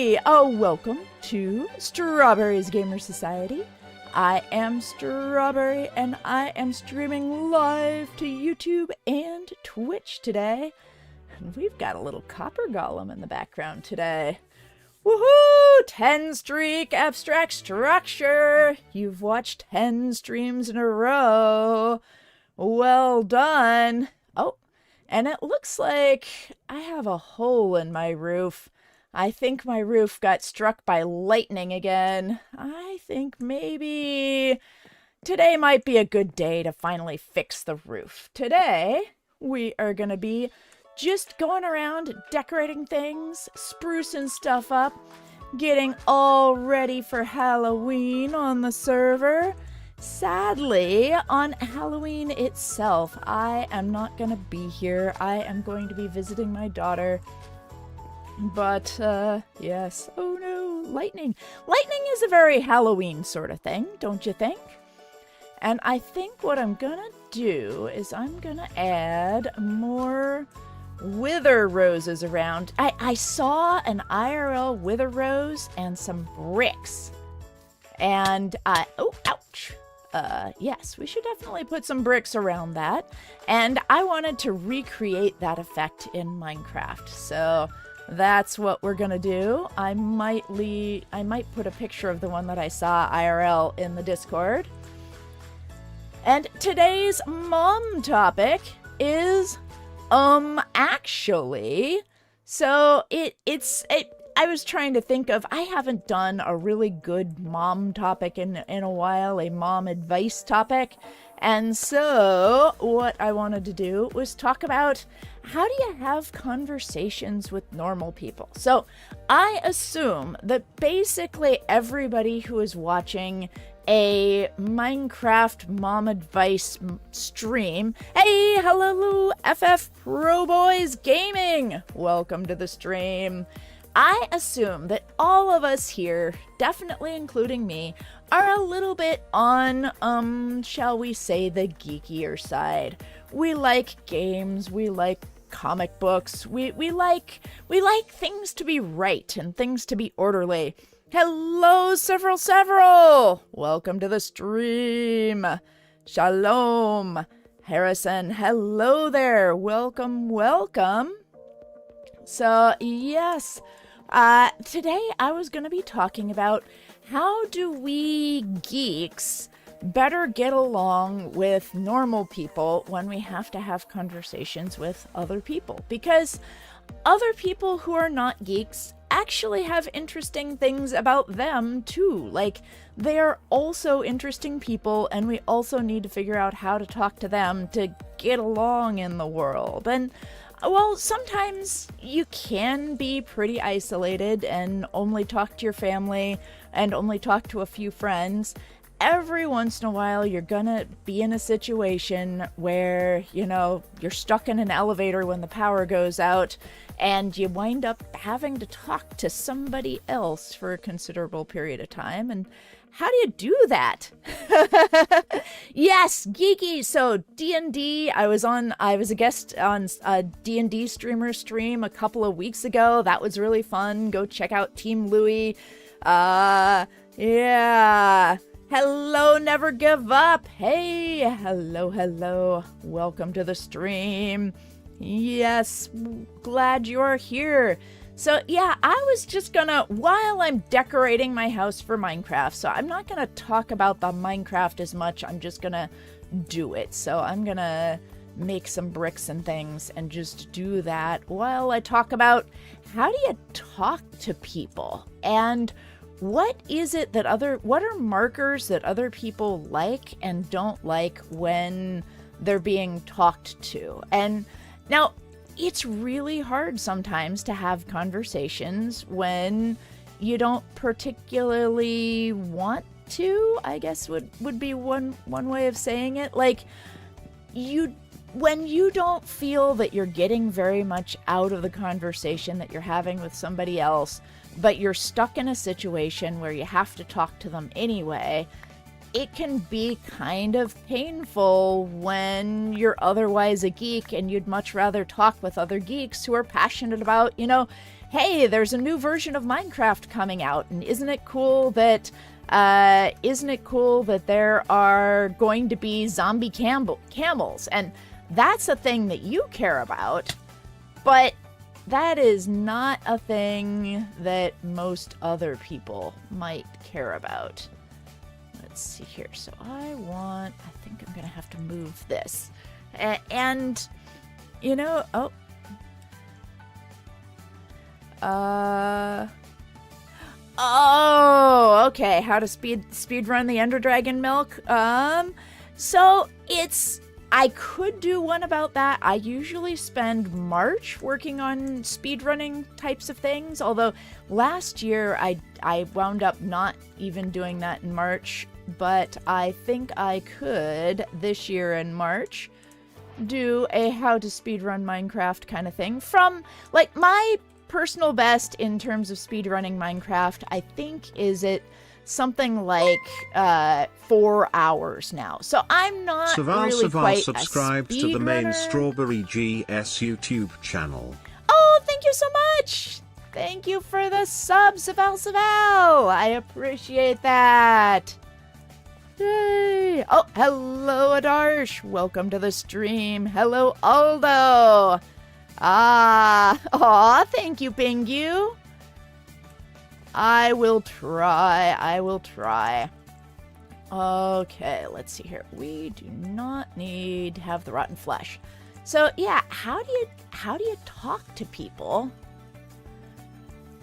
Hey! Oh, welcome to Strawberry's Gamer Society. I am Strawberry, and I am streaming live to YouTube and Twitch today. And we've got a little copper golem in the background today. Woohoo! 10 streak abstract structure! You've watched 10 streams in a row. Well done. Oh, and it looks like I have a hole in my roof. I think my roof got struck by lightning again. I think maybe today might be a good day to finally fix the roof. Today, we are going to be just going around decorating things, sprucing stuff up, getting all ready for Halloween on the server. Sadly, on Halloween itself, I am not going to be here. I am going to be visiting my daughter. But, yes. Oh no, lightning. Lightning is a very Halloween sort of thing, don't you think? And I think what I'm gonna do is I'm gonna add more wither roses around. I saw an IRL wither rose and some bricks. And oh, ouch. Yes, we should definitely put some bricks around that. And I wanted to recreate that effect in Minecraft. So that's what we're gonna do. I might put a picture of the one that I saw IRL in the Discord. And today's mom topic is actually, so I was trying to think of, I haven't done a really good mom topic in a while, a mom advice topic. And so what I wanted to do was talk about how do you have conversations with normal people? So I assume that basically everybody who is watching a Minecraft mom advice stream, hey, hello, FF Pro Boys Gaming, welcome to the stream. I assume that all of us here, definitely including me, are a little bit on, shall we say, the geekier side. We like games, we like comic books, we like things to be right and things to be orderly. Hello, several! Welcome to the stream. Shalom. Harrison, hello there. Welcome. So, yes, today I was going to be talking about how do we geeks better get along with normal people when we have to have conversations with other people. Because other people who are not geeks actually have interesting things about them too. Like, they are also interesting people, and we also need to figure out how to talk to them to get along in the world. And well, sometimes you can be pretty isolated and only talk to your family and only talk to a few friends. Every once in a while, you're gonna be in a situation where, you know, you're stuck in an elevator when the power goes out and you wind up having to talk to somebody else for a considerable period of time. And how do you do that? Yes, geeky. So D&D, I was a guest on a D&D streamer stream a couple of weeks ago. That was really fun. Go check out Team Louie. Yeah. Hello, never give up. Hey, hello. Welcome to the stream. Yes, glad you're here. So yeah, I was just gonna, while I'm decorating my house for Minecraft, so I'm not gonna talk about the Minecraft as much, I'm just gonna do it. So I'm gonna make some bricks and things and just do that while I talk about how do you talk to people and what are markers that other people like and don't like when they're being talked to. And now, it's really hard sometimes to have conversations when you don't particularly want to, I guess would be one way of saying it. Like, when you don't feel that you're getting very much out of the conversation that you're having with somebody else, but you're stuck in a situation where you have to talk to them anyway, it can be kind of painful when you're otherwise a geek and you'd much rather talk with other geeks who are passionate about, hey, there's a new version of Minecraft coming out, and isn't it cool that there are going to be zombie camels? And that's a thing that you care about, but that is not a thing that most other people might care about. Let's see here. So I think I'm going to have to move this. And, you know, oh, okay. How to speed run the Ender Dragon milk. So I could do one about that. I usually spend March working on speedrunning types of things, although last year I wound up not even doing that in March, but I think I could this year in March do a how to speedrun Minecraft kind of thing. From, like, my personal best in terms of speedrunning Minecraft, I think is it something like 4 hours now. So I'm not really quite subscribe to the main StrawberryGS YouTube channel. Oh, thank you so much. Thank you for the sub, Saval. I appreciate that. Yay. Oh, hello, Adarsh. Welcome to the stream. Hello, Aldo. Aw, thank you, Pingu. I will try. Okay, let's see here. We do not need to have the rotten flesh. So yeah, how do you talk to people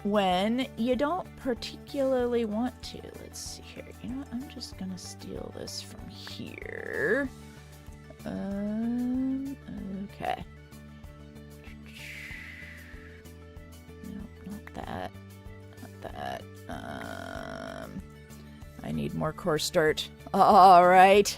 when you don't particularly want to? Let's see here. You know what? I'm just gonna steal this from here. Okay. Nope, not that. That. I need more course dirt. All right.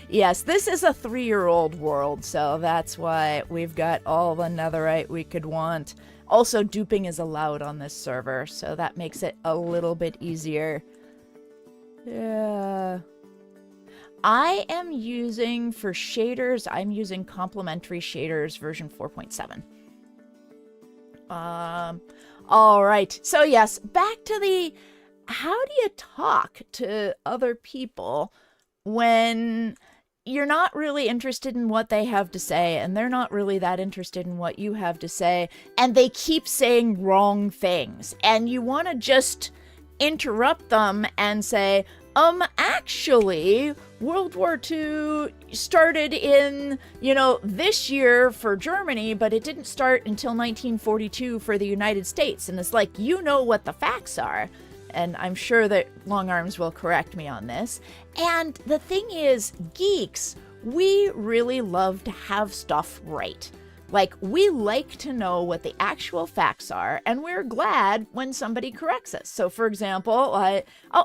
Yes, this is a 3-year-old world, so that's why we've got all the netherite we could want. Also, duping is allowed on this server, so that makes it a little bit easier. Yeah. I am using, for shaders, I'm using complementary shaders version 4.7. All right. So yes, back to the, how do you talk to other people when you're not really interested in what they have to say and they're not really that interested in what you have to say, and they keep saying wrong things, and you want to just interrupt them and say, actually, World War II started in, this year for Germany, but it didn't start until 1942 for the United States. And it's like, you know what the facts are. And I'm sure that Long Arms will correct me on this. And the thing is, geeks, we really love to have stuff right. Like, we like to know what the actual facts are, and we're glad when somebody corrects us. So, for example, oh,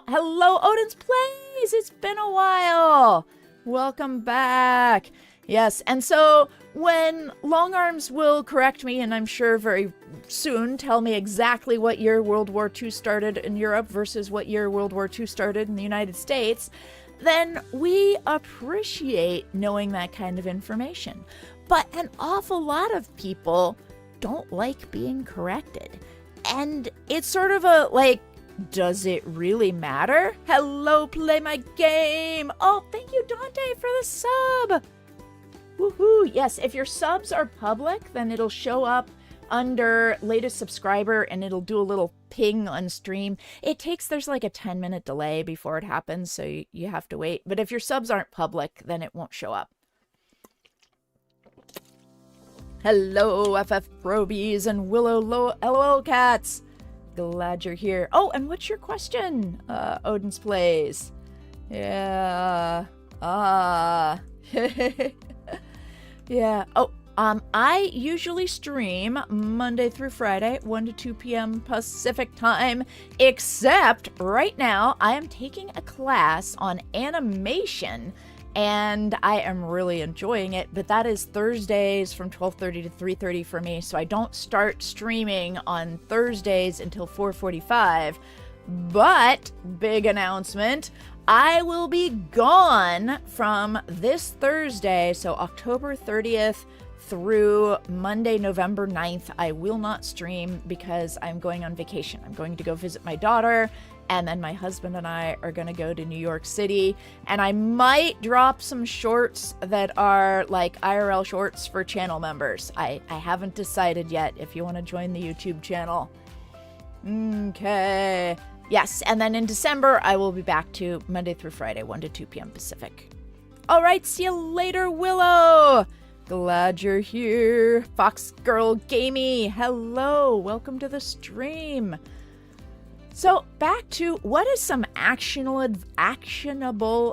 hello, Odin's Plays! It's been a while! Welcome back! Yes, and so when Long Arms will correct me, and I'm sure very soon tell me exactly what year World War II started in Europe versus what year World War II started in the United States, then we appreciate knowing that kind of information. But an awful lot of people don't like being corrected. And it's sort of a, like, does it really matter? Hello, play my game! Oh, thank you, Dante, for the sub! Woohoo! Yes, if your subs are public, then it'll show up under latest subscriber and it'll do a little ping on stream. There's like a 10-minute delay before it happens, so you have to wait. But if your subs aren't public, then it won't show up. Hello, FF Probies and Willow LOL Cats. Glad you're here. Oh, and what's your question, Odin's Plays? Yeah. Yeah. Oh, I usually stream Monday through Friday, 1 to 2 p.m. Pacific time, except right now I am taking a class on animation, and I am really enjoying it, but that is Thursdays from 12:30 to 3:30 for me, so I don't start streaming on Thursdays until 4:45, but big announcement, I will be gone from this Thursday, so October 30th through Monday, November 9th, I will not stream because I'm going on vacation. I'm going to go visit my daughter, and then my husband and I are going to go to New York City, and I might drop some shorts that are like IRL shorts for channel members. I haven't decided yet if you want to join the YouTube channel. Okay. Yes, and then in December, I will be back to Monday through Friday, 1 to 2 p.m. Pacific. All right, see you later, Willow. Glad you're here. Fox Girl Gamey, hello. Welcome to the stream. So back to what is some actionable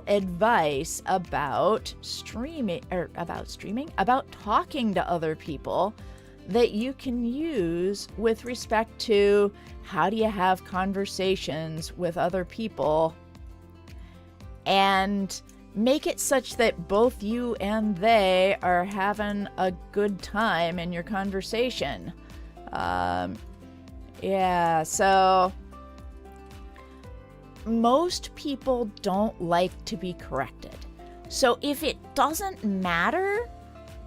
advice about about talking to other people that you can use with respect to how do you have conversations with other people and make it such that both you and they are having a good time in your conversation. Yeah, so most people don't like to be corrected. So if it doesn't matter,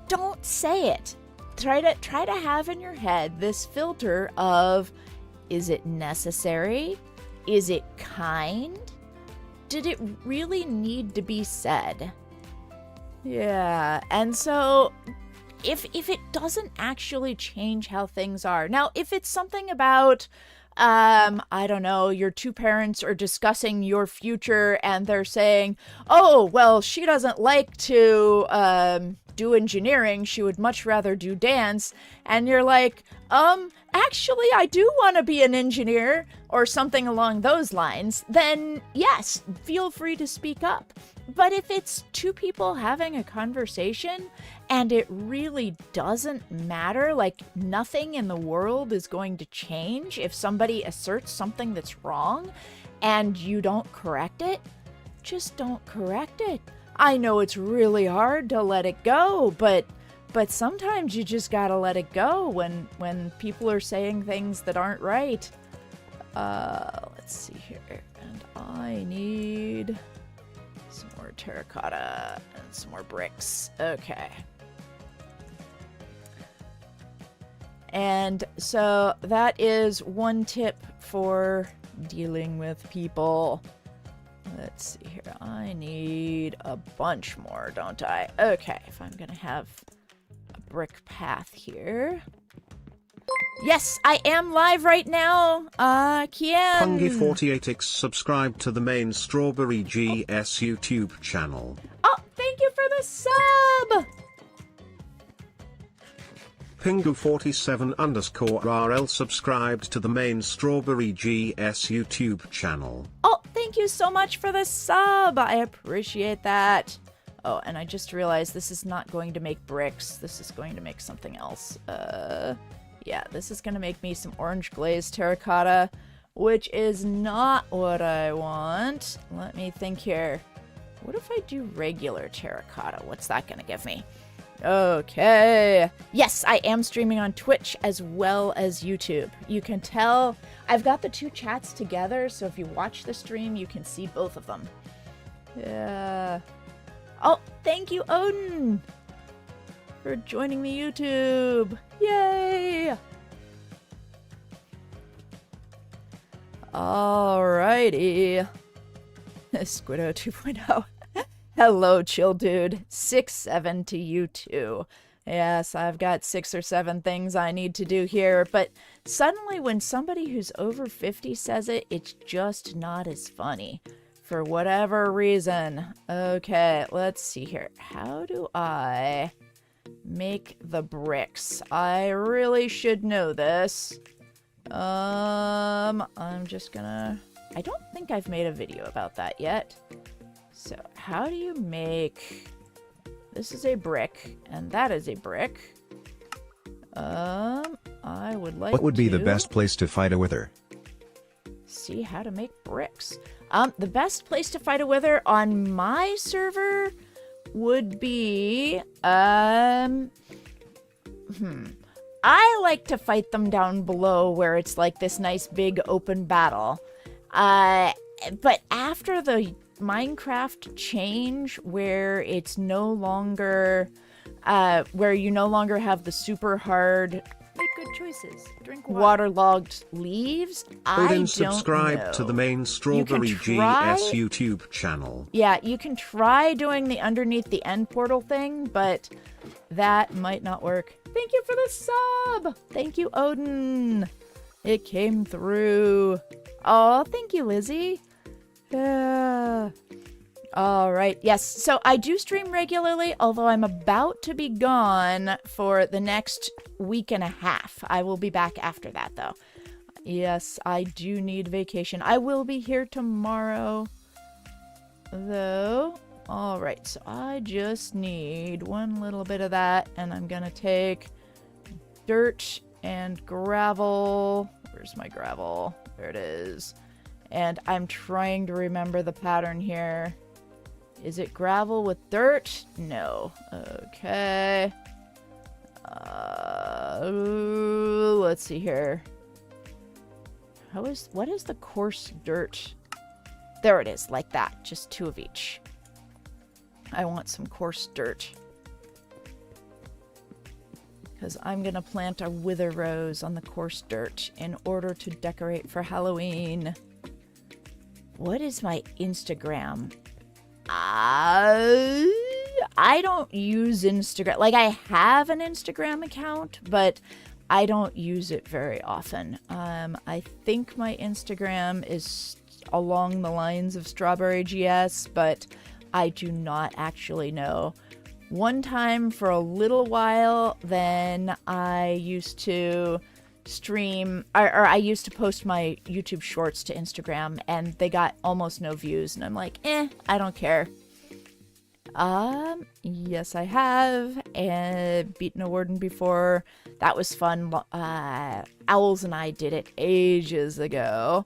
don't say it. Try to have in your head this filter of, is it necessary? Is it kind? Did it really need to be said? Yeah, and so if it doesn't actually change how things are. Now, if it's something about, I don't know, your two parents are discussing your future and they're saying, oh, well, she doesn't like to do engineering. She would much rather do dance. And you're like, actually, I do want to be an engineer or something along those lines. Then yes, feel free to speak up. But if it's two people having a conversation and it really doesn't matter, like nothing in the world is going to change if somebody asserts something that's wrong and you don't correct it, just don't correct it. I know it's really hard to let it go, but sometimes you just gotta let it go when people are saying things that aren't right. Let's see here. And I need some more terracotta and some more bricks. Okay. And so that is one tip for dealing with people. Let's see here. I need a bunch more, don't I? Okay, if I'm gonna have a brick path here. Yes, I am live right now. Kian. Pungy48x subscribe to the main StrawberryGS YouTube channel. Oh, thank you for the sub. Pingu47_RL subscribed to the main StrawberryGS YouTube channel. Oh, thank you so much for the sub. I appreciate that. Oh, and I just realized this is not going to make bricks. This is going to make something else. Yeah, this is going to make me some orange glazed terracotta, which is not what I want. Let me think here. What if I do regular terracotta? What's that going to give me? Okay. Yes, I am streaming on Twitch as well as YouTube. You can tell I've got the two chats together, so if you watch the stream, you can see both of them. Yeah. Oh, thank you, Odin, for joining the YouTube. Yay! Alrighty. Squiddo 2.0. Hello, chill dude. 6-7 to you too. Yes, I've got 6 or 7 things I need to do here, but suddenly when somebody who's over 50 says it, it's just not as funny. For whatever reason. Okay, let's see here. How do I make the bricks? I really should know this. I'm just gonna... I don't think I've made a video about that yet. So, how do you make... This is a brick, and that is a brick. I would like to... What would be the best place to fight a wither? See how to make bricks. The best place to fight a wither on my server would be, I like to fight them down below where it's like this nice big open battle. But after the Minecraft change where it's no longer, where you no longer have the super hard, Make good choices. Drink water. waterlogged leaves. I Odin don't subscribe know. to the main You can StrawberryGS YouTube channel. Yeah, you can try doing the underneath the end portal thing, but that might not work. Thank you for the sub! Thank you, Odin! It came through. Oh, thank you, Lizzie. All right, yes, so I do stream regularly, although I'm about to be gone for the next week and a half. I will be back after that, though. Yes, I do need vacation. I will be here tomorrow, though. All right, so I just need one little bit of that, and I'm gonna take dirt and gravel. Where's my gravel? There it is. And I'm trying to remember the pattern here. Is it gravel with dirt? No. Okay. Let's see here. What is the coarse dirt? There it is, like that. Just 2 of each. I want some coarse dirt. Because I'm going to plant a wither rose on the coarse dirt in order to decorate for Halloween. What is my Instagram? I don't use Instagram. Like, I have an Instagram account, but I don't use it very often. I think my Instagram is along the lines of StrawberryGS, but I do not actually know. One time for a little while, then I used to stream, or I used to post my YouTube shorts to Instagram, and they got almost no views, and I'm like, I don't care. Yes, I have, and beaten a warden before. That was fun. Owls and I did it ages ago.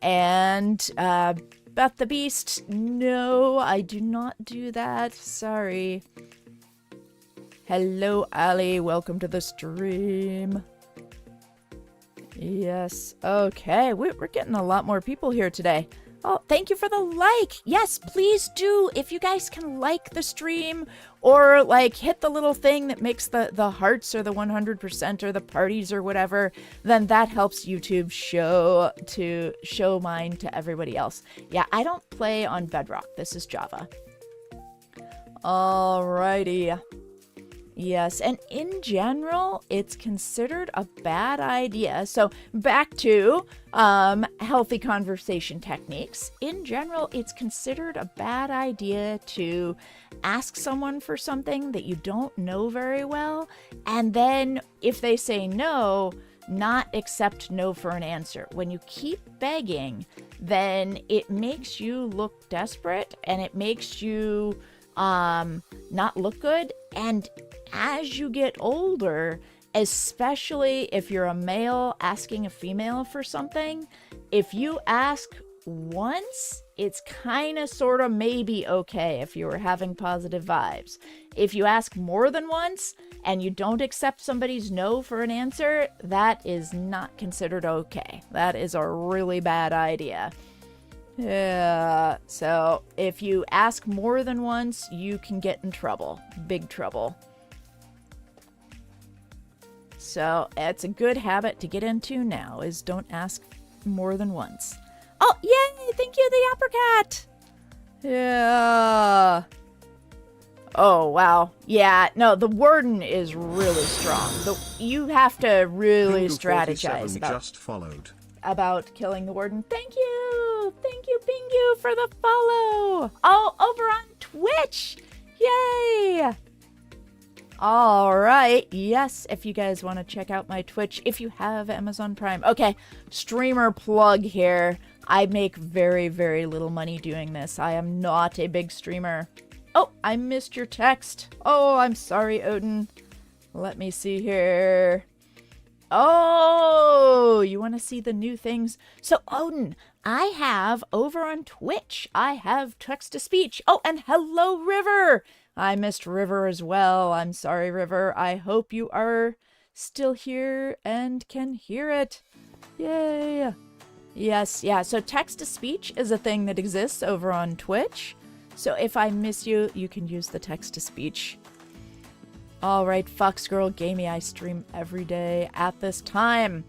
And, Beth the Beast, no, I do not do that. Sorry. Hello, Ali. Welcome to the stream. Yes. Okay. We're getting a lot more people here today. Oh, thank you for the like. Yes, please do. If you guys can like the stream or like hit the little thing that makes the hearts or the 100% or the parties or whatever, then that helps YouTube show mine to everybody else. Yeah, I don't play on Bedrock. This is Java. Alrighty. Yes, and in general, it's considered a bad idea. So back to healthy conversation techniques. In general, it's considered a bad idea to ask someone for something that you don't know very well, and then if they say no, not accept no for an answer. When you keep begging, then it makes you look desperate, and it makes you not look good. And as you get older, especially if you're a male asking a female for something, if you ask once, it's kind of sort of maybe okay if you were having positive vibes. If you ask more than once and you don't accept somebody's no for an answer, that is not considered okay. That is a really bad idea. Yeah, so if you ask more than once, you can get in trouble. Big trouble. So it's a good habit to get into now, is don't ask more than once. Oh, yay! Thank you, the apricot! Yeah. Oh, wow. Yeah, no, the warden is really strong. You have to really strategize about killing the warden. Thank you! Thank you, Pingu, for the follow! Oh, over on Twitch! Yay! All right. Yes, if you guys want to check out my Twitch, if you have Amazon Prime. Okay, streamer plug here. I make very, very little money doing this. I am not a big streamer. Oh, I missed your text. Oh, I'm sorry, Odin. Let me see here. Oh, you want to see the new things? So, Odin, I have over on Twitch, I have text-to-speech. Oh, and hello, River. I missed River as well. I'm sorry, River. I hope you are still here and can hear it. Yay. Yes, yeah. So text-to-speech is a thing that exists over on Twitch. So if I miss you, you can use the text-to-speech. Alright, Fox Girl Gamey, I stream every day at this time.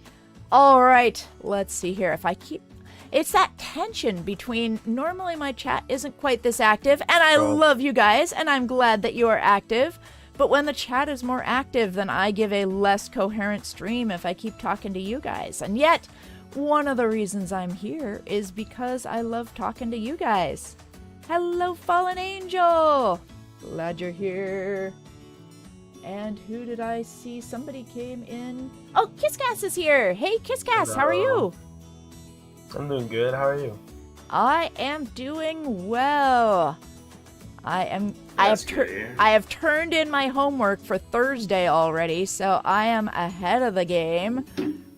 Alright, let's see here. If I keep... It's that tension between normally my chat isn't quite this active, and I love you guys, and I'm glad that you are active. But when the chat is more active, then I give a less coherent stream if I keep talking to you guys. And yet, one of the reasons I'm here is because I love talking to you guys. Hello, Fallen Angel! Glad you're here. And who did I see? Somebody came in. Oh, Kisscast is here! Hey, Kisscast, how are you? I'm doing good. How are you? I am doing well. I have turned in my homework for Thursday already, so I am ahead of the game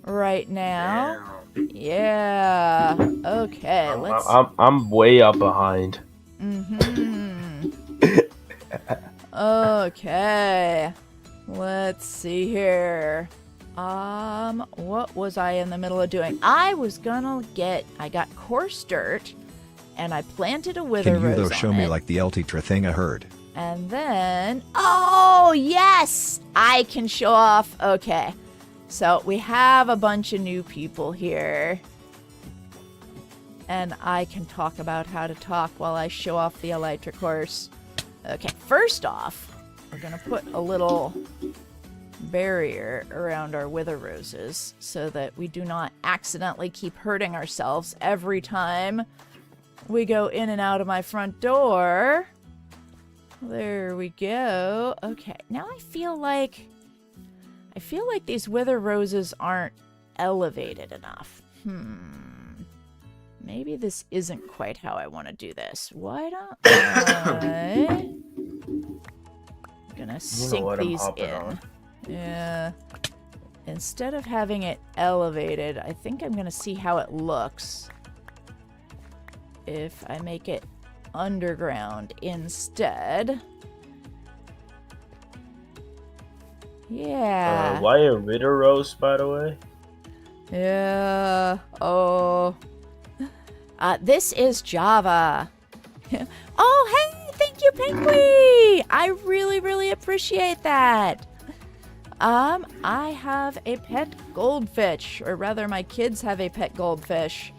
right now. Yeah. Okay, let's... I'm way up behind. Okay. Let's see here. What was I in the middle of doing? I got coarse dirt, and I planted a wither rose on it. Can you though show me like the Eltitra thing I heard? And then, oh yes, I can show off. Okay, so we have a bunch of new people here, and I can talk about how to talk while I show off the Elytra course. Okay, first off, we're gonna put a little barrier around our wither roses so that we do not accidentally keep hurting ourselves every time we go in and out of my front door. There we go. Okay, now I feel like these wither roses aren't elevated enough. Maybe this isn't quite how I want to do this. Why don't I'm gonna sink these in. Yeah. Instead of having it elevated, I think I'm gonna see how it looks if I make it underground instead. Yeah. Why a wither rose, by the way? Yeah. Oh. This is Java. Oh, hey! Thank you, Pinky! I really, really appreciate that. I have a pet goldfish, or rather my kids have a pet goldfish.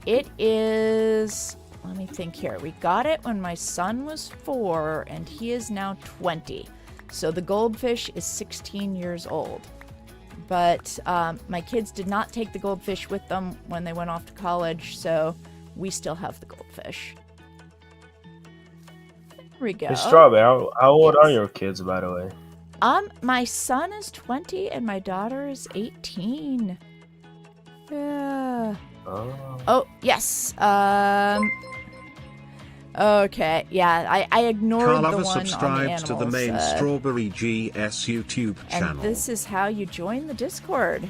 It is, let me think here. We got it when my son was 4 and he is now 20. So the goldfish is 16 years old. But my kids did not take the goldfish with them when they went off to college, so we still have the goldfish. There we go. Hey, Strawberry, how old are your kids, by the way? My son is 20 and my daughter is 18. Yeah. Oh, yes. Okay, yeah, I ignored the one on the subscribes to the main animals, StrawberryGS YouTube channel. And this is how you join the Discord.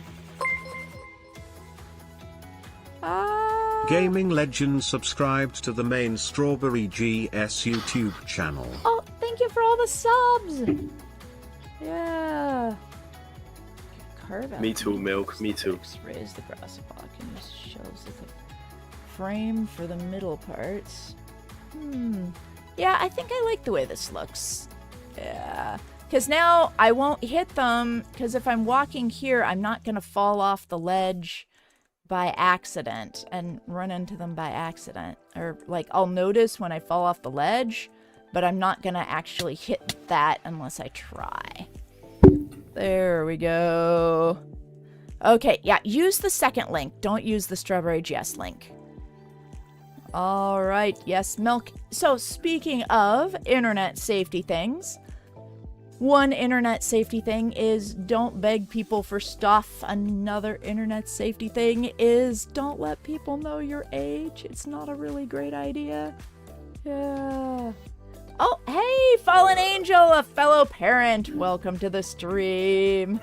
Gaming Legend subscribed to the main StrawberryGS YouTube channel. Oh, thank you for all the subs! Yeah. Carve out Me too, Milk, me too. Raise the grass block and use shelves as a frame for the middle parts. Yeah, I think I like the way this looks. Yeah. Because now I won't hit them, because if I'm walking here, I'm not going to fall off the ledge by accident and run into them by accident. Or, like, I'll notice when I fall off the ledge, but I'm not going to actually hit that unless I try. There we go. Okay, yeah, use the second link. Don't use the StrawberryGS link. All right, yes, Milk. So speaking of internet safety things, one internet safety thing is don't beg people for stuff. Another internet safety thing is don't let people know your age. It's not a really great idea. Yeah. Oh, hey, Fallen Angel, a fellow parent. Welcome to the stream.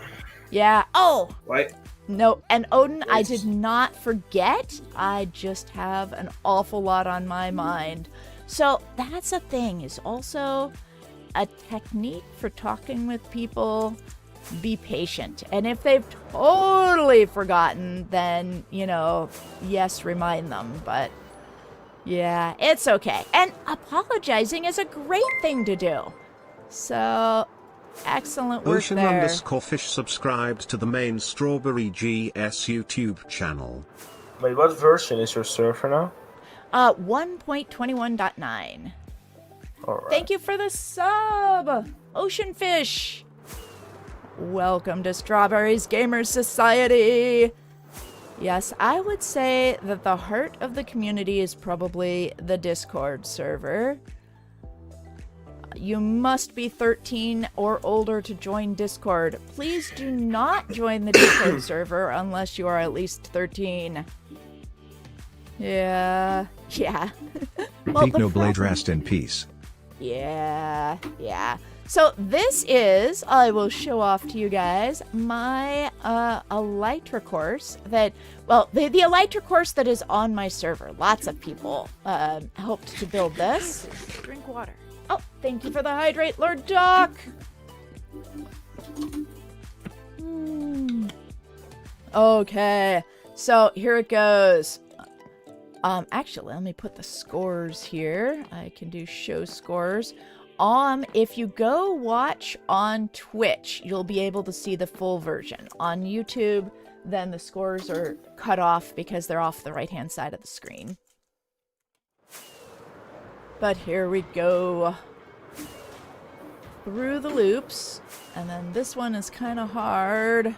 Yeah. Oh. What? No, and Odin, I did not forget. I just have an awful lot on my mind. So that's a thing, is also a technique for talking with people. Be patient. And if they've totally forgotten, then, you know, yes, remind them. But yeah, it's okay. And apologizing is a great thing to do. So Excellent work Ocean there. underscore fish subscribed to the main StrawberryGS YouTube channel. Wait, what version is your server now? 1.21.9. Alright. Thank you for the sub, Ocean Fish. Welcome to Strawberry's Gamer Society. Yes, I would say that the heart of the community is probably the Discord server. You must be 13 or older to join Discord. Please do not join the Discord server unless you are at least 13. Yeah. Well, Techno Blade, rest in peace. Yeah. So this is, I will show off to you guys, my Elytra course that, well, the Elytra course that is on my server. Lots of people helped to build this. Drink water. Oh, thank you for the hydrate, Lord Doc. Okay, so here it goes. Actually, let me put the scores here. I can do show scores. If you go watch on Twitch, you'll be able to see the full version. On YouTube, then the scores are cut off because they're off the right-hand side of the screen. But here we go. Through the loops. And then this one is kind of hard.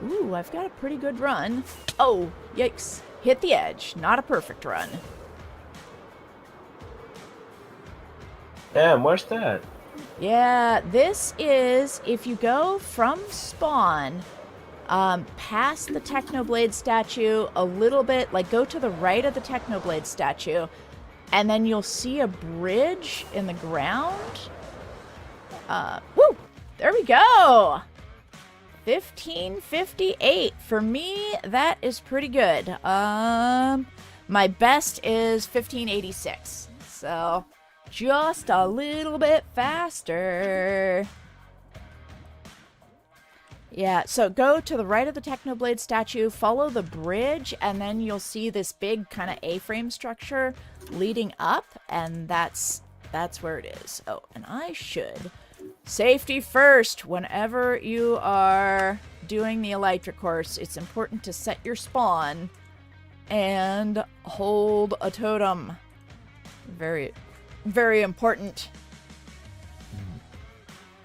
Ooh, I've got a pretty good run. Oh, yikes. Hit the edge. Not a perfect run. Damn, where's that? Yeah, this is if you go from spawn past the Technoblade statue a little bit, like go to the right of the Technoblade statue, and then you'll see a bridge in the ground. Woo! There we go! 1558. For me, that is pretty good. My best is 1586. So, just a little bit faster. Yeah, so go to the right of the Technoblade statue, follow the bridge, and then you'll see this big kind of A-frame structure leading up, and that's where it is. Oh, and I should... Safety first. Whenever you are doing the Elytra course, it's important to set your spawn and hold a totem. Very, very important.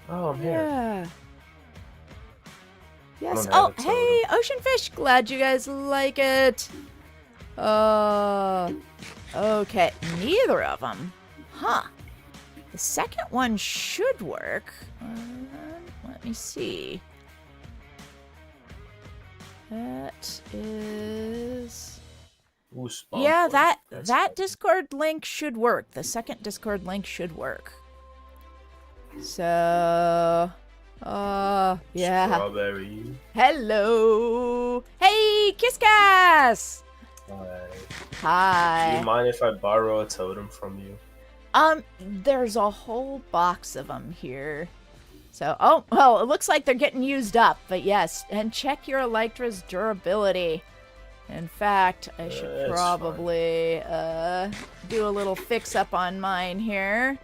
Oh, I'm here. Yeah. Yes. I don't Oh, have a hey, Ocean Fish. Glad you guys like it. Okay. Neither of them. Huh. The second one should work. Let me see. That is... Ooh, spawn Yeah, point. that Discord link should work. The second Discord link should work. So... yeah. Strawberry. Hello! Hey, Kiskas! Hi. Hi. Do you mind if I borrow a totem from you? There's a whole box of them here. So, oh, well, it looks like they're getting used up, but yes, and check your Elytra's durability. In fact, I should It's probably, do a little fix-up on mine here.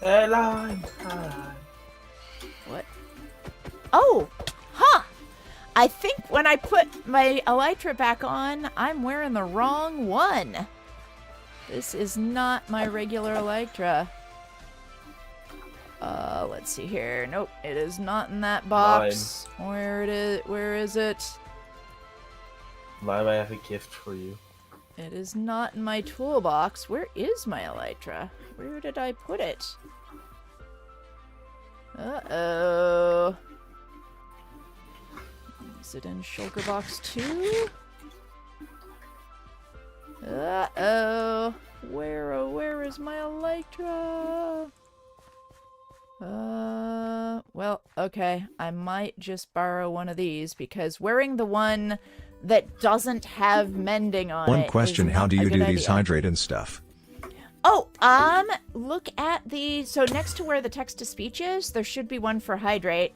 Hey, line. What? Oh! Huh! I think when I put my Elytra back on, I'm wearing the wrong one. This is not my regular Elytra. Let's see here. Nope, it is not in that box. Where is it? Lime, I have a gift for you. It is not in my toolbox. Where is my Elytra? Where did I put it? Uh-oh. Is it in shulker box 2? Uh-oh. Where is my Elytra? Well, okay. I might just borrow one of these because wearing the one that doesn't have mending on it. One question, how do you do these hydrate and stuff? Oh, look at so next to where the text-to-speech is, there should be one for hydrate.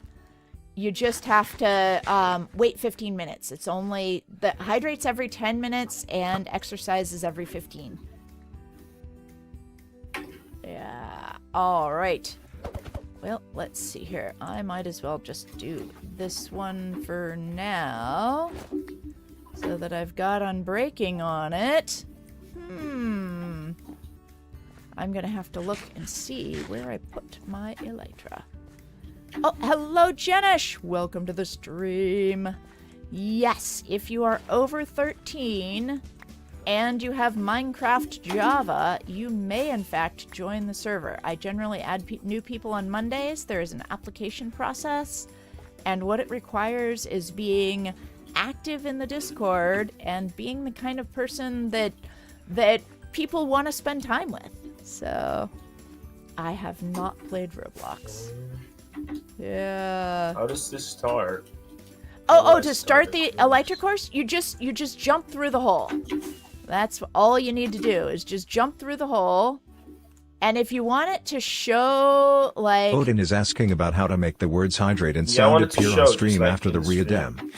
You just have to, wait 15 minutes. It's only, the hydrate's every 10 minutes and exercise is every 15. Yeah. All right. Well, let's see here. I might as well just do this one for now, so that I've got unbreaking on it. I'm gonna have to look and see where I put my elytra. Oh, hello, Jenish! Welcome to the stream. Yes, if you are over 13 and you have Minecraft Java, you may in fact join the server. I generally add new people on Mondays. There is an application process, and what it requires is being active in the Discord and being the kind of person that people want to spend time with. So, I have not played Roblox. Yeah. How does this start? To start the elytra course, you just jump through the hole. That's all you need to do is just jump through the hole. And if you want it to show, like... Odin is asking about how to make the words hydrate and sound appear on stream after the Readem.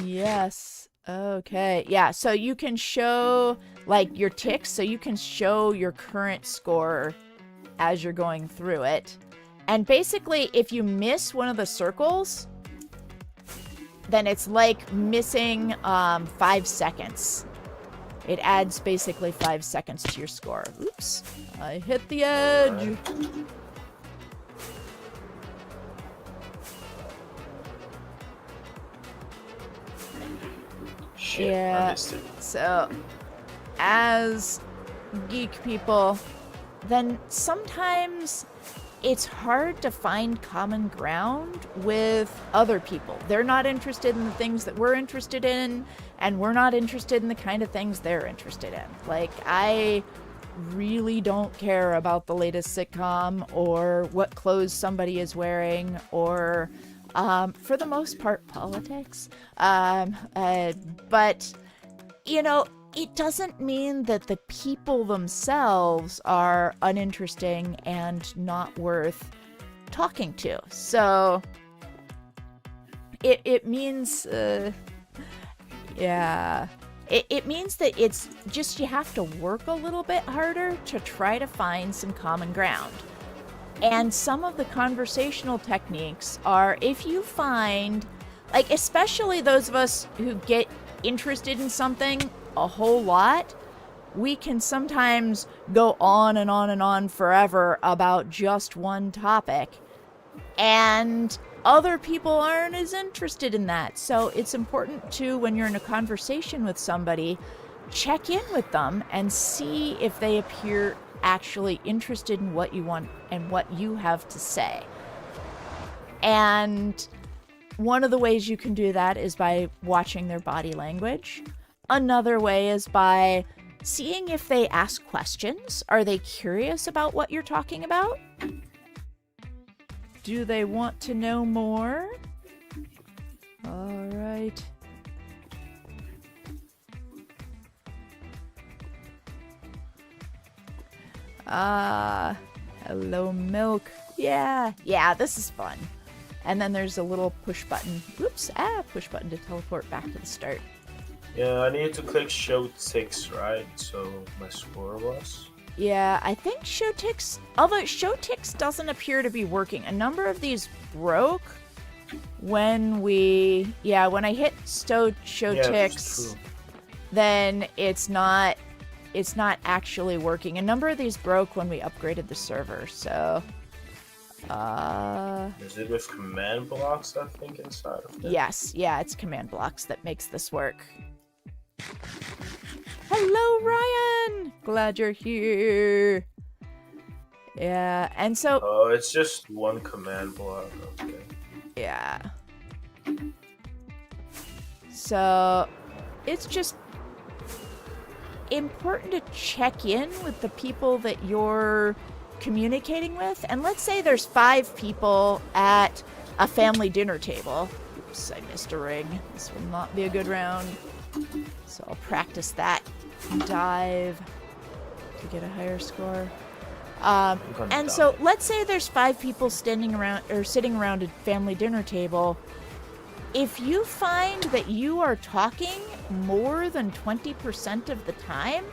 Yes. Okay. Yeah, so you can show, like, your ticks, so you can show your current score as you're going through it. And basically, if you miss one of the circles, then it's like missing 5 seconds. It adds basically 5 seconds to your score. Oops. I hit the edge. Shit, yeah. I missed it. So, as geek people, then sometimes it's hard to find common ground with other people. They're not interested in the things that we're interested in, and we're not interested in the kind of things they're interested in. Like, I really don't care about the latest sitcom or what clothes somebody is wearing or, for the most part, politics. But, you know, it doesn't mean that the people themselves are uninteresting and not worth talking to. So it means, yeah, it means that it's just you have to work a little bit harder to try to find some common ground. And some of the conversational techniques are, if you find, like, especially those of us who get interested in something a whole lot, we can sometimes go on and on and on forever about just one topic, and other people aren't as interested in that. So it's important to, when you're in a conversation with somebody, check in with them and see if they appear actually interested in what you want and what you have to say. And one of the ways you can do that is by watching their body language. Another way is by seeing if they ask questions. Are they curious about what you're talking about? Do they want to know more? All right. Hello, Milk. Yeah, this is fun. And then there's a little push button. Oops, push button to teleport back to the start. Yeah, I need to click show ticks, right? So my score was? Yeah, I think show ticks, although show ticks doesn't appear to be working. A number of these broke when when I hit show ticks, then it's not actually working. A number of these broke when we upgraded the server, so is it with command blocks, I think, inside of it? Yes, yeah, it's command blocks that makes this work. Hello, Ryan! Glad you're here. Yeah, and so... Oh, it's just one command block, okay. Yeah. So, it's just important to check in with the people that you're communicating with. And let's say there's 5 people at a family dinner table. Oops, I missed a ring. This will not be a good round. So I'll practice that dive to get a higher score. And so let's say there's 5 people standing around or sitting around a family dinner table. If you find that you are talking more than 20% of the time,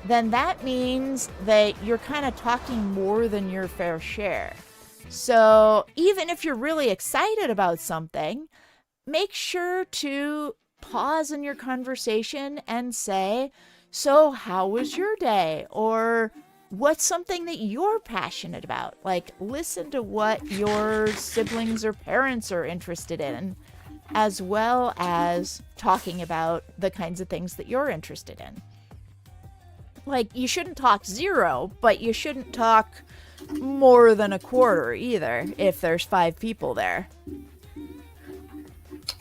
then that means that you're kind of talking more than your fair share. So even if you're really excited about something, make sure to pause in your conversation and say, so how was your day? Or what's something that you're passionate about? Like, listen to what your siblings or parents are interested in, as well as talking about the kinds of things that you're interested in. Like, you shouldn't talk 0, but you shouldn't talk more than a quarter either if there's 5 people there.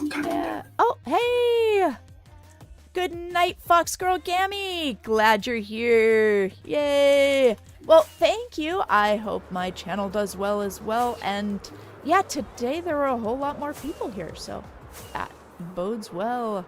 Yeah. Oh, hey! Good night, Fox Girl Gammy! Glad you're here. Yay! Well, thank you. I hope my channel does well as well. And yeah, today there were a whole lot more people here, so that bodes well.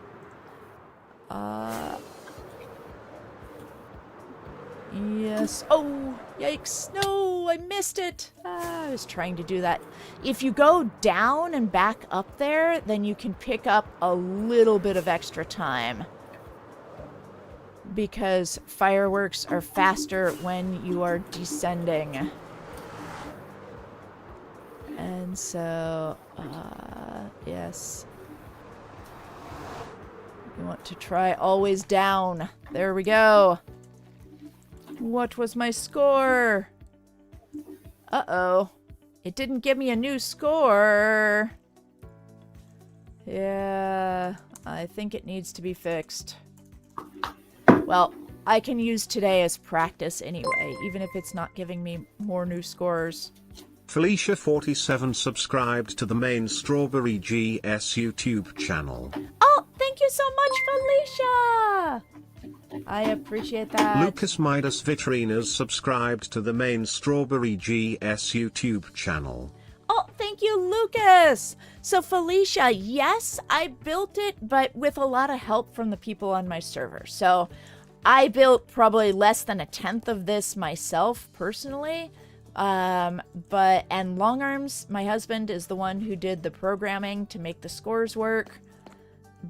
Yes. Oh, yikes. No, I missed it. I was trying to do that. If you go down and back up there, then you can pick up a little bit of extra time. Because fireworks are faster when you are descending. And so, yes. You want to try always down. There we go. What was my score? Uh-oh. It didn't give me a new score. Yeah, I think it needs to be fixed. Well, I can use today as practice anyway, even if it's not giving me more new scores. Felicia47 subscribed to the main StrawberryGS YouTube channel. Oh, thank you so much, Felicia! I appreciate that. Lucas Midas Vitrinas subscribed to the main StrawberryGS YouTube channel. Oh, thank you, Lucas! So, Felicia, yes, I built it, but with a lot of help from the people on my server. So, I built probably less than 1/10 of this myself, personally. And Longarms, my husband, is the one who did the programming to make the scores work.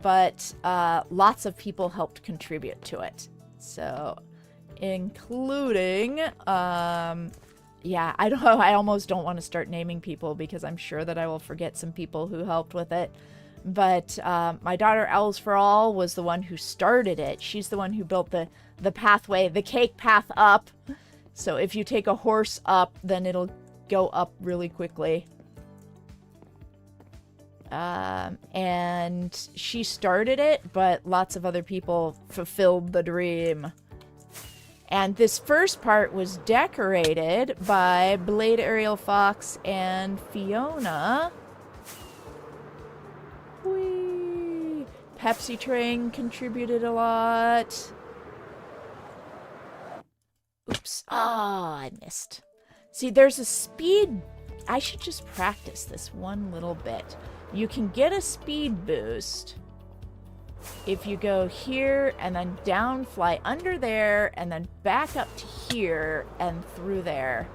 But lots of people helped contribute to it. So, including, yeah, I almost don't want to start naming people because I'm sure that I will forget some people who helped with it. But my daughter Owls for All was the one who started it. She's the one who built the pathway, the cake path up. So if you take a horse up, then it'll go up really quickly. And she started it, but lots of other people fulfilled the dream. And this first part was decorated by Blade Ariel Fox and Fiona. Whee! Pepsi Train contributed a lot. Oops. Ah, I missed. See, there's a speed... I should just practice this one little bit. You can get a speed boost if you go here and then down, fly under there, and then back up to here and through there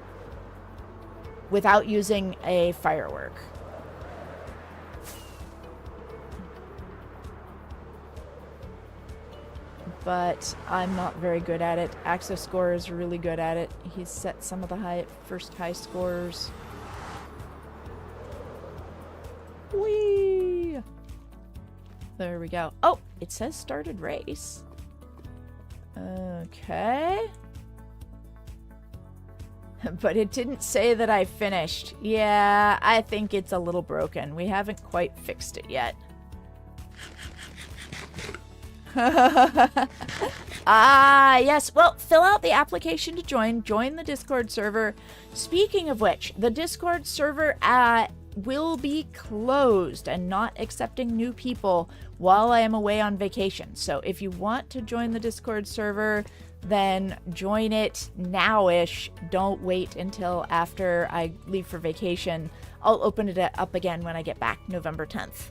without using a firework. But I'm not very good at it. Access Score is really good at it. He's set some of the first high scores. Whee! There we go. Oh, it says started race. Okay. But it didn't say that I finished. Yeah, I think it's a little broken. We haven't quite fixed it yet. Ah, yes. Well, fill out the application to join the Discord server. Speaking of which, the Discord server will be closed and not accepting new people while I am away on vacation. So if you want to join the Discord server, then join it now-ish. Don't wait until after I leave for vacation. I'll open it up again when I get back, November 10th.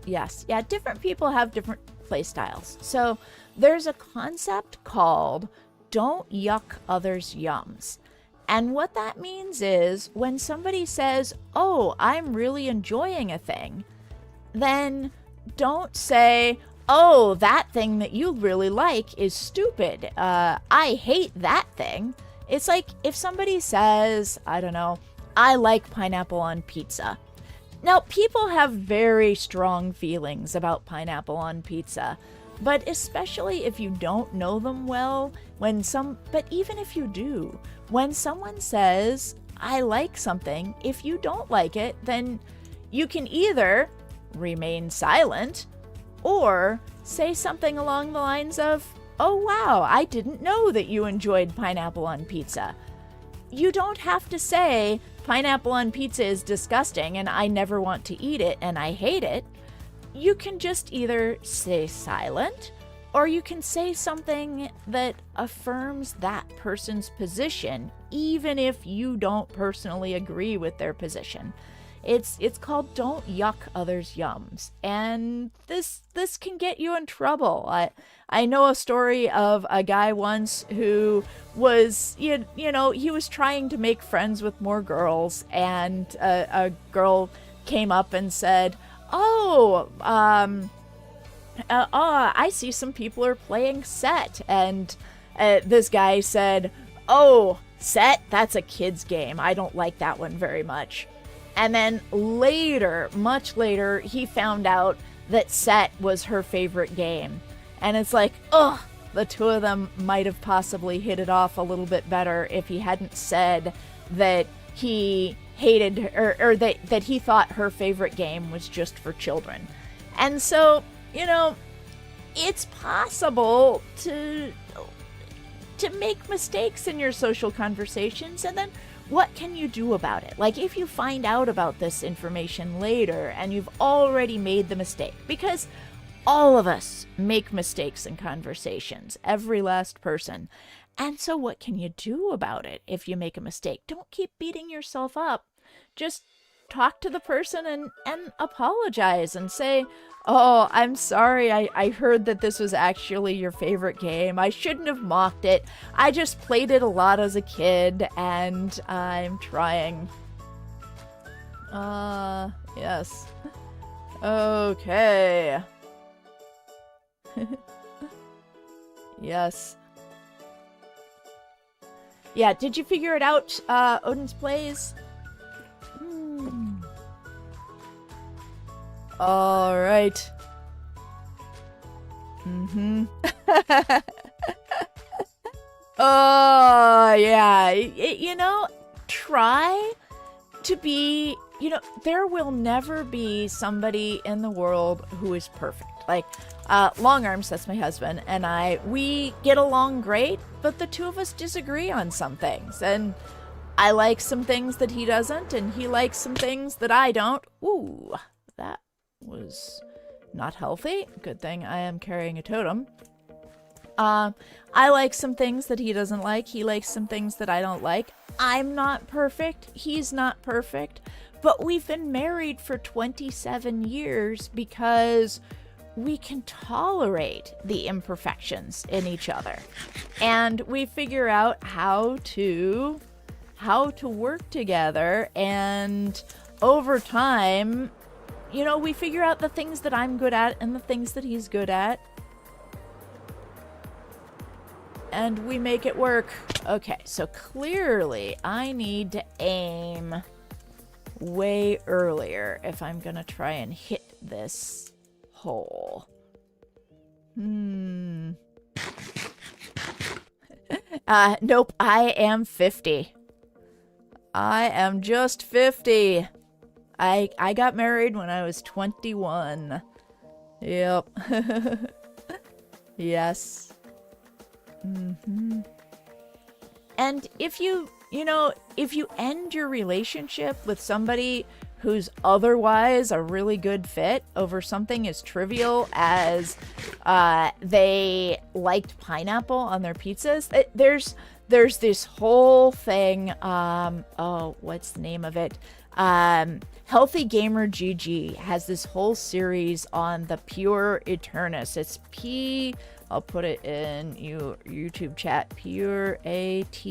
Yes. Yeah, different people have different play styles. So there's a concept called don't yuck others' yums. And what that means is when somebody says, oh, I'm really enjoying a thing, then don't say, oh, that thing that you really like is stupid. I hate that thing. It's like if somebody says, I don't know, I like pineapple on pizza. Now, people have very strong feelings about pineapple on pizza, but especially if you don't know them well, but even if you do, when someone says, I like something, if you don't like it, then you can either remain silent or say something along the lines of, oh wow, I didn't know that you enjoyed pineapple on pizza. You don't have to say, pineapple on pizza is disgusting and I never want to eat it and I hate it. You can just either stay silent or you can say something that affirms that person's position, even if you don't personally agree with their position. It's called don't yuck others' yums, and this can get you in trouble. I know a story of a guy once who was he was trying to make friends with more girls, and a girl came up and said, I see some people are playing set, and this guy said, oh, set? That's a kid's game. I don't like that one very much. And then later, much later, he found out that set was her favorite game. And it's like, ugh, the two of them might have possibly hit it off a little bit better if he hadn't said that he hated her, or that he thought her favorite game was just for children. And so, it's possible to make mistakes in your social conversations, and then what can you do about it? Like, if you find out about this information later and you've already made the mistake, because all of us make mistakes in conversations, every last person. And so what can you do about it if you make a mistake? Don't keep beating yourself up. Just talk to the person and apologize and say, oh, I'm sorry, I heard that this was actually your favorite game. I shouldn't have mocked it. I just played it a lot as a kid, and I'm trying. Yes. Okay. Yes. Yeah, did you figure it out, Odin's Plays? All right. Oh, yeah. Try to be, there will never be somebody in the world who is perfect. Like, Long Arms, that's my husband, and we get along great, but the two of us disagree on some things. And I like some things that he doesn't, and he likes some things that I don't. Ooh, that was not healthy. Good thing I am carrying a totem. I like some things that he doesn't like. He likes some things that I don't like. I'm not perfect. He's not perfect. But we've been married for 27 years because we can tolerate the imperfections in each other. And we figure out how to work together, and over time, we figure out the things that I'm good at and the things that he's good at, and we make it work. Okay, so clearly I need to aim way earlier if I'm gonna try and hit this hole. Nope, I am 50. I am just 50. I got married when I was 21. Yep. Yes. And if you end your relationship with somebody who's otherwise a really good fit over something as trivial as they liked pineapple on their pizzas, there's this whole thing, what's the name of it? Healthy Gamer GG has this whole series on the Pure Eternus. It's I'll put it in YouTube chat, Pure AT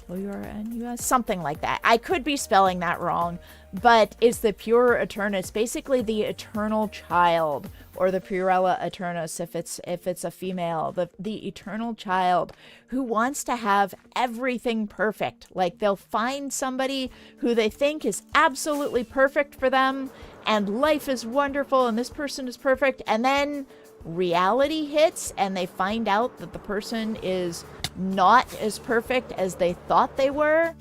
O-U-R-N-U-S, something like that. I could be spelling that wrong, but it's the Pure Eternus, basically the eternal child, or the Purella Eternus if it's a female, the eternal child who wants to have everything perfect. Like they'll find somebody who they think is absolutely perfect for them, and life is wonderful, and this person is perfect, and then reality hits, and they find out that the person is not as perfect as they thought they were.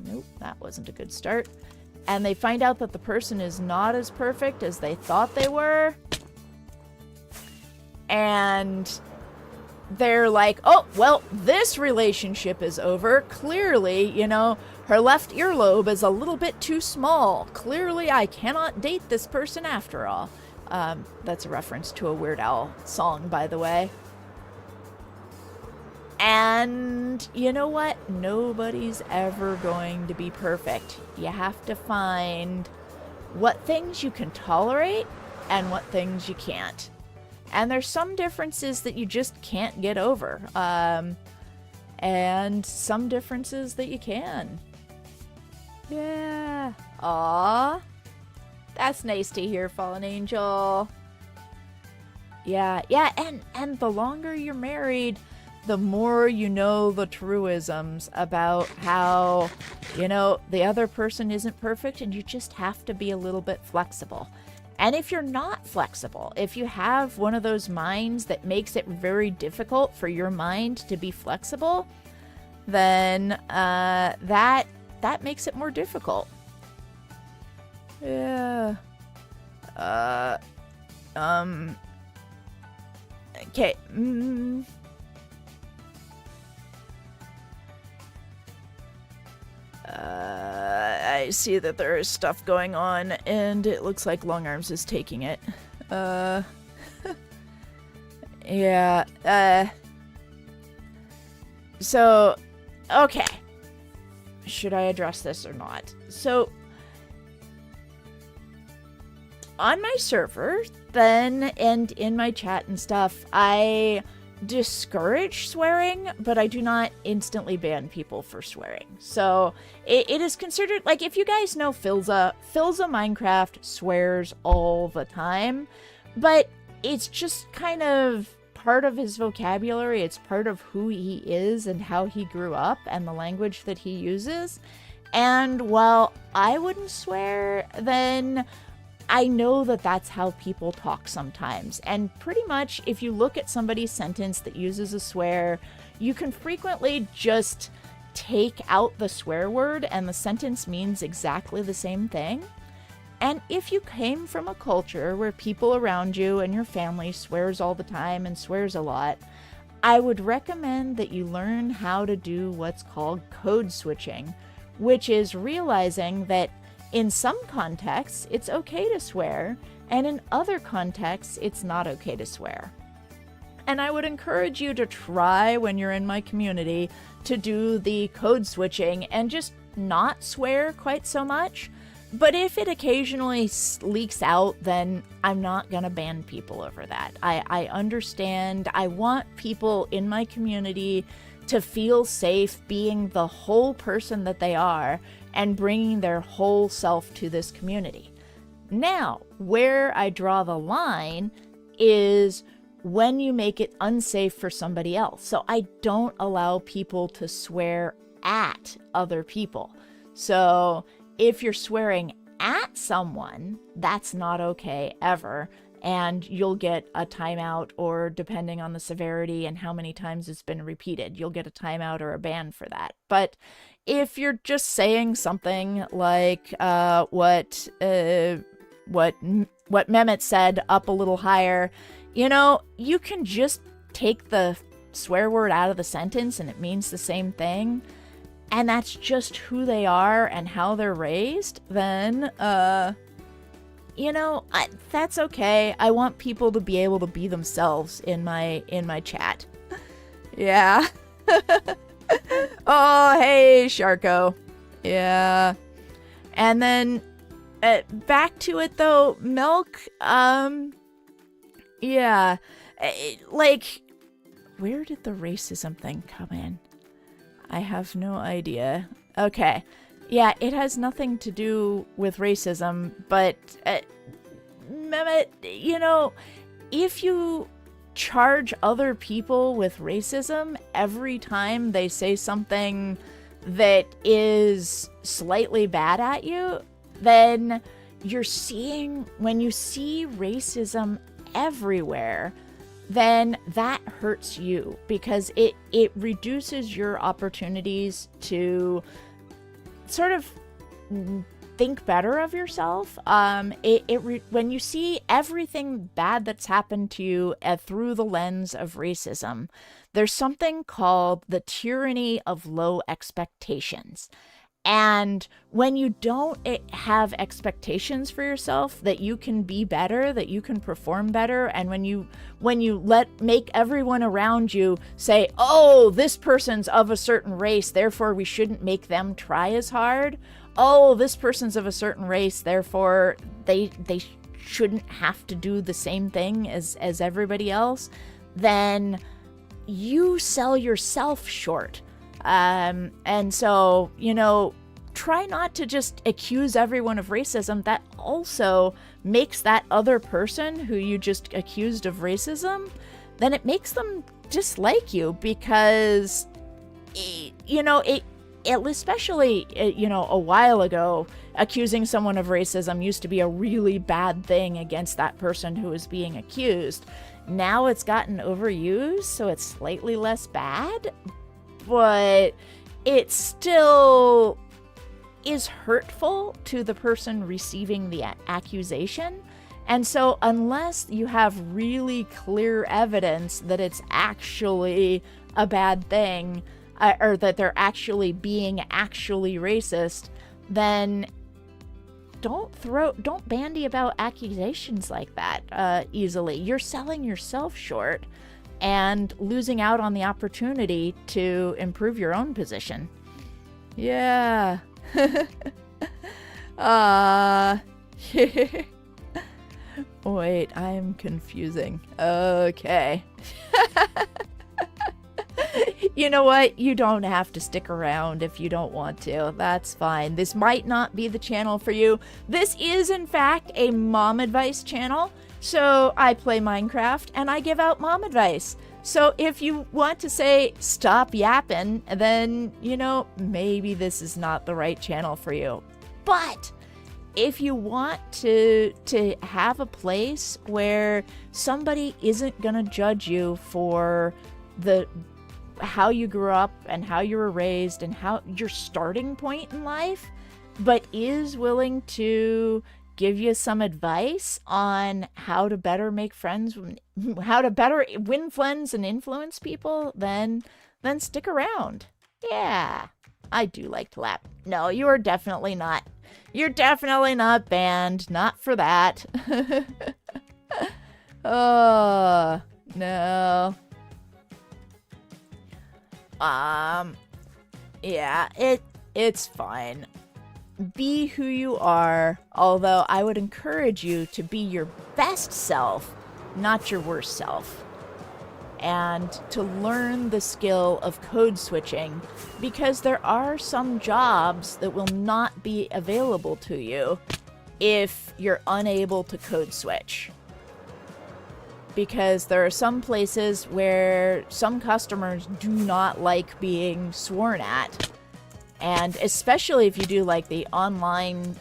Nope, that wasn't a good start. And they find out that the person is not as perfect as they thought they were. And they're like, oh, well, this relationship is over. Clearly, you know, her left earlobe is a little bit too small. Clearly, I cannot date this person after all. That's a reference to a Weird Al song, by the way. And you know what? Nobody's ever going to be perfect. You have to find what things you can tolerate and what things you can't. And there's some differences that you just can't get over. And some differences that you can. Yeah. Aww. That's nice to hear, Fallen Angel. Yeah, and the longer you're married, the more you know the truisms about how, you know, the other person isn't perfect and you just have to be a little bit flexible. And if you're not flexible, if you have one of those minds that makes it very difficult for your mind to be flexible, then that makes it more difficult. Yeah. Okay. I see that there is stuff going on, and it looks like Long Arms is taking it. Yeah, so, okay. Should I address this or not? So, on my server, then, and in my chat and stuff, I discourage swearing, but I do not instantly ban people for swearing. So it is considered, like, if you guys know Philza Minecraft swears all the time, but it's just kind of part of his vocabulary. It's part of who he is and how he grew up and the language that he uses. And while I wouldn't swear, then I know that that's how people talk sometimes. And pretty much if you look at somebody's sentence that uses a swear, you can frequently just take out the swear word and the sentence means exactly the same thing. And if you came from a culture where people around you and your family swears all the time and swears a lot, I would recommend that you learn how to do what's called code switching, which is realizing that in some contexts, it's okay to swear, and in other contexts, it's not okay to swear. And I would encourage you to try, when you're in my community, to do the code switching and just not swear quite so much. But if it occasionally leaks out, then I'm not gonna ban people over that. I understand. I want people in my community to feel safe being the whole person that they are and bringing their whole self to this community. Now, where I draw the line is when you make it unsafe for somebody else. So I don't allow people to swear at other people. So if you're swearing at someone, that's not okay ever. And you'll get a timeout, or depending on the severity and how many times it's been repeated, you'll get a timeout or a ban for that. But if you're just saying something like what Mehmet said up a little higher, you know, you can just take the swear word out of the sentence and it means the same thing. And that's just who they are and how they're raised, then, you know, that's okay. I want people to be able to be themselves in my chat. Yeah. Oh, hey, Sharko. Yeah. And then, back to it, though, Milk, yeah. Like, where did the racism thing come in? I have no idea. Okay. Yeah, it has nothing to do with racism, but, Mehmet, you know, if you charge other people with racism every time they say something that is slightly bad at you, then when you see racism everywhere, then that hurts you because it reduces your opportunities to sort of think better of yourself. When you see everything bad that's happened to you through the lens of racism, there's something called the tyranny of low expectations. And when you don't have expectations for yourself that you can be better, that you can perform better, and when you make everyone around you say, oh, this person's of a certain race, therefore we shouldn't make them try as hard. Oh, this person's of a certain race, therefore they shouldn't have to do the same thing as everybody else, then you sell yourself short. And so, you know, try not to just accuse everyone of racism. That also makes that other person who you just accused of racism, then it makes them dislike you because, you know, especially, you know, a while ago, accusing someone of racism used to be a really bad thing against that person who was being accused. Now it's gotten overused, so it's slightly less bad, but it still is hurtful to the person receiving the accusation. And so unless you have really clear evidence that it's actually a bad thing, or that they're actually being racist, then don't bandy about accusations like that easily. You're selling yourself short and losing out on the opportunity to improve your own position. Yeah. Wait, I'm confusing. Okay. You know what? You don't have to stick around if you don't want to. That's fine. This might not be the channel for you. This is, in fact, a mom advice channel. So I play Minecraft and I give out mom advice. So if you want to say, stop yapping, then, you know, maybe this is not the right channel for you. But if you want to have a place where somebody isn't gonna judge you for how you grew up and how you were raised and how your starting point in life, but is willing to give you some advice on how to better make friends, how to better win friends and influence people, then stick around. Yeah, I do like to laugh. No, you are definitely not. You're definitely not banned. Not for that. Oh, no. Yeah, it's fine. Be who you are, although I would encourage you to be your best self, not your worst self. And to learn the skill of code switching, because there are some jobs that will not be available to you if you're unable to code switch. Because there are some places where some customers do not like being sworn at. And especially if you do like the online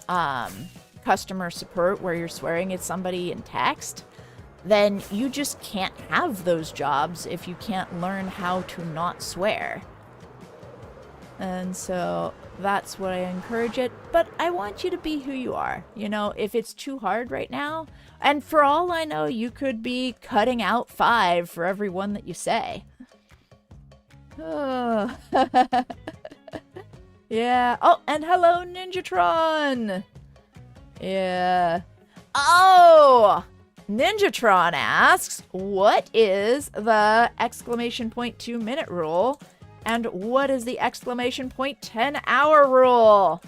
customer support where you're swearing at somebody in text, then you just can't have those jobs if you can't learn how to not swear. And so that's what I encourage it. But I want you to be who you are. You know, if it's too hard right now, and for all I know, you could be cutting out 5 for every one that you say. Oh. Yeah. Oh, and hello, Ninjatron. Yeah. Oh! Ninjatron asks, what is the exclamation point 2-minute rule? And what is the exclamation point 10-hour rule?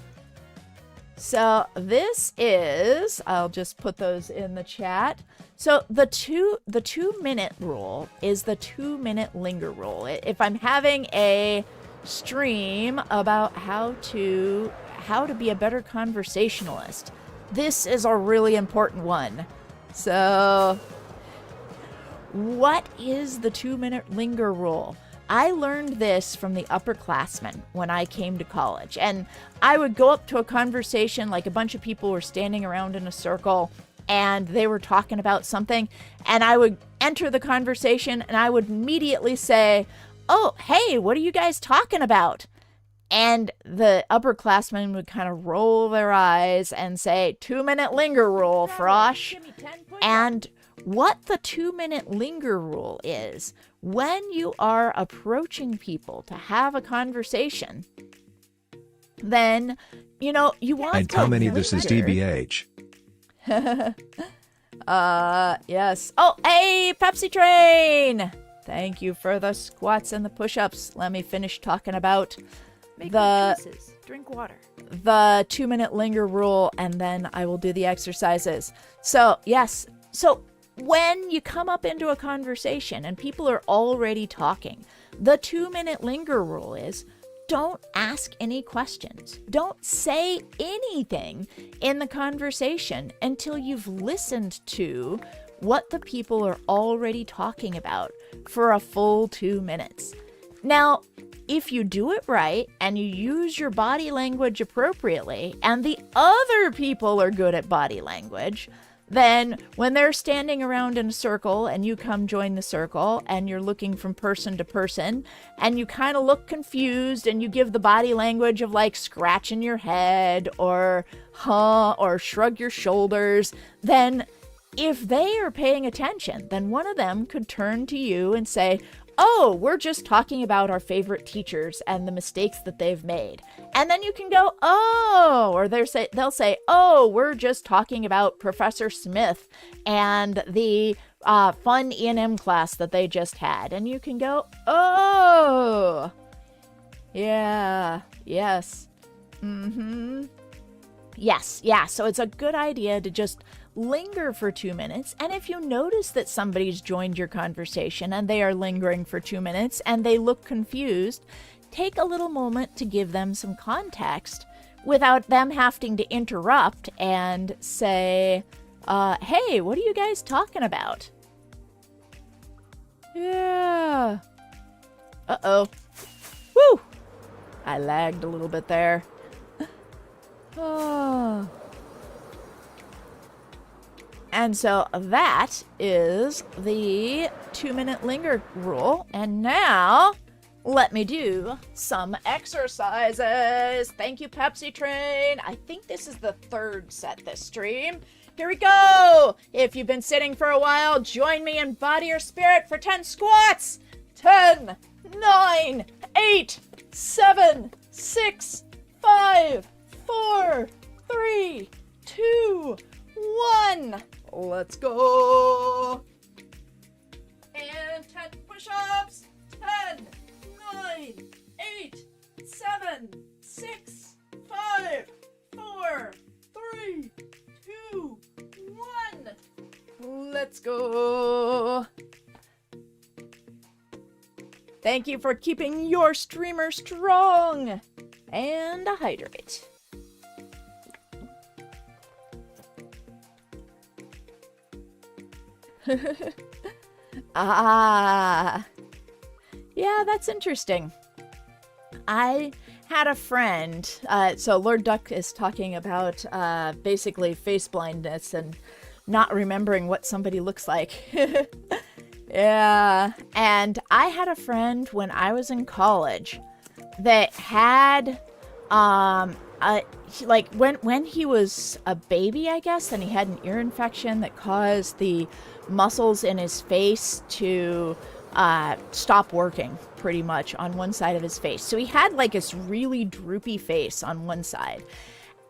So this is, I'll just put those in the chat. So the 2-minute rule is the 2-minute linger rule. If I'm having a stream about how to be a better conversationalist. This is a really important one. So, what is the 2-minute linger rule? I learned this from the upperclassmen when I came to college. And I would go up to a conversation, like a bunch of people were standing around in a circle and they were talking about something. And I would enter the conversation and I would immediately say, "Oh, hey, what are you guys talking about?" And the upperclassmen would kind of roll their eyes and say, 2-minute linger rule, Frosh. And what the 2-minute linger rule is, when you are approaching people to have a conversation, then, you want And how many this is DBH? Yes. Oh, hey, Pepsi Train! Thank you for the squats and the push-ups. Let me finish talking about Make good choices. Drink water. the 2-minute linger rule, and then I will do the exercises. So, yes. So, when you come up into a conversation and people are already talking, the 2-minute linger rule is don't ask any questions. Don't say anything in the conversation until you've listened to what the people are already talking about for a full 2 minutes. Now, if you do it right and you use your body language appropriately and the other people are good at body language, then when they're standing around in a circle and you come join the circle and you're looking from person to person and you kind of look confused and you give the body language of like scratching your head or or shrug your shoulders, then if they are paying attention, then one of them could turn to you and say, "Oh, we're just talking about our favorite teachers and the mistakes that they've made." And then you can go, "Oh," or they'll say, "Oh, we're just talking about Professor Smith and the fun E&M class that they just had." And you can go, "Oh, yeah, yes, yes, yeah." So it's a good idea to just linger for 2 minutes. And if you notice that somebody's joined your conversation and they are lingering for 2 minutes and they look confused, take a little moment to give them some context without them having to interrupt and say, "Hey, what are you guys talking about?" Yeah. Uh-oh. Woo! I lagged a little bit there. Oh. And so that is the 2-minute linger rule. And now let me do some exercises. Thank you, Pepsi Train. I think this is the third set this stream. Here we go. If you've been sitting for a while, join me in body or spirit for 10 squats. 10, 9, 8, 7, 6, 5, 4, 3, 2, 1. Let's go. And 10 push-ups. 10, 9, 8, 7, 6, 5, 4, 3, 2, 1. Let's go. Thank you for keeping your streamer strong and hydrate. Yeah, that's interesting. I had a friend, so Lord Duck is talking about basically face blindness and not remembering what somebody looks like. Yeah, and I had a friend when I was in college that had like when he was a baby, I guess, then he had an ear infection that caused the muscles in his face to stop working pretty much on one side of his face. So he had like this really droopy face on one side.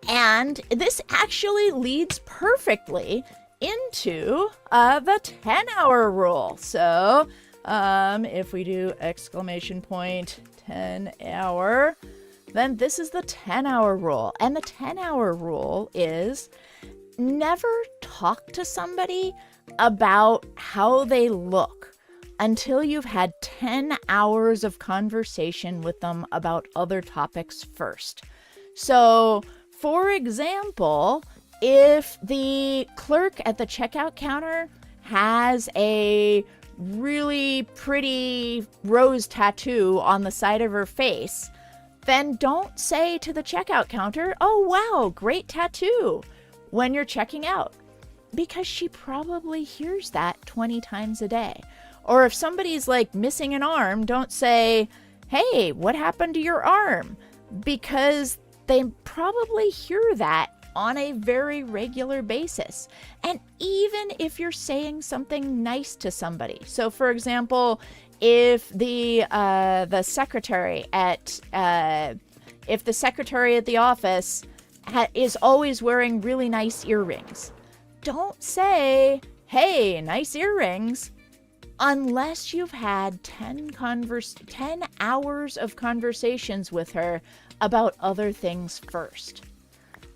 And this actually leads perfectly into the 10-hour rule. So if we do exclamation point 10-hour, then this is the 10-hour rule. And the 10-hour rule is never talk to somebody about how they look until you've had 10 hours of conversation with them about other topics first. So, for example, if the clerk at the checkout counter has a really pretty rose tattoo on the side of her face, then don't say to the checkout counter, "Oh, wow, great tattoo," when you're checking out, because she probably hears that 20 times a day. Or if somebody's like missing an arm, don't say, "Hey, what happened to your arm?" Because they probably hear that on a very regular basis. And even if you're saying something nice to somebody. So for example, if the secretary at the office is always wearing really nice earrings, don't say, "Hey, nice earrings," unless you've had 10 hours of conversations with her about other things first.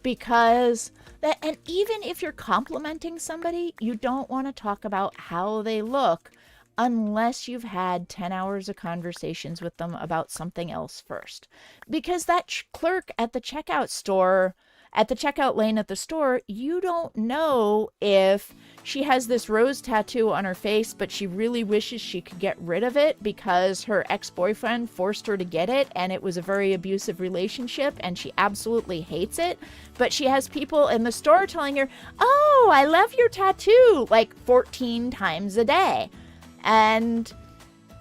Because and even if you're complimenting somebody, you don't want to talk about how they look unless you've had 10 hours of conversations with them about something else first. Because that clerk at the checkout store, at the checkout lane at the store, you don't know if she has this rose tattoo on her face, but she really wishes she could get rid of it because her ex-boyfriend forced her to get it, and it was a very abusive relationship, and she absolutely hates it. But she has people in the store telling her, "Oh, I love your tattoo," like 14 times a day. And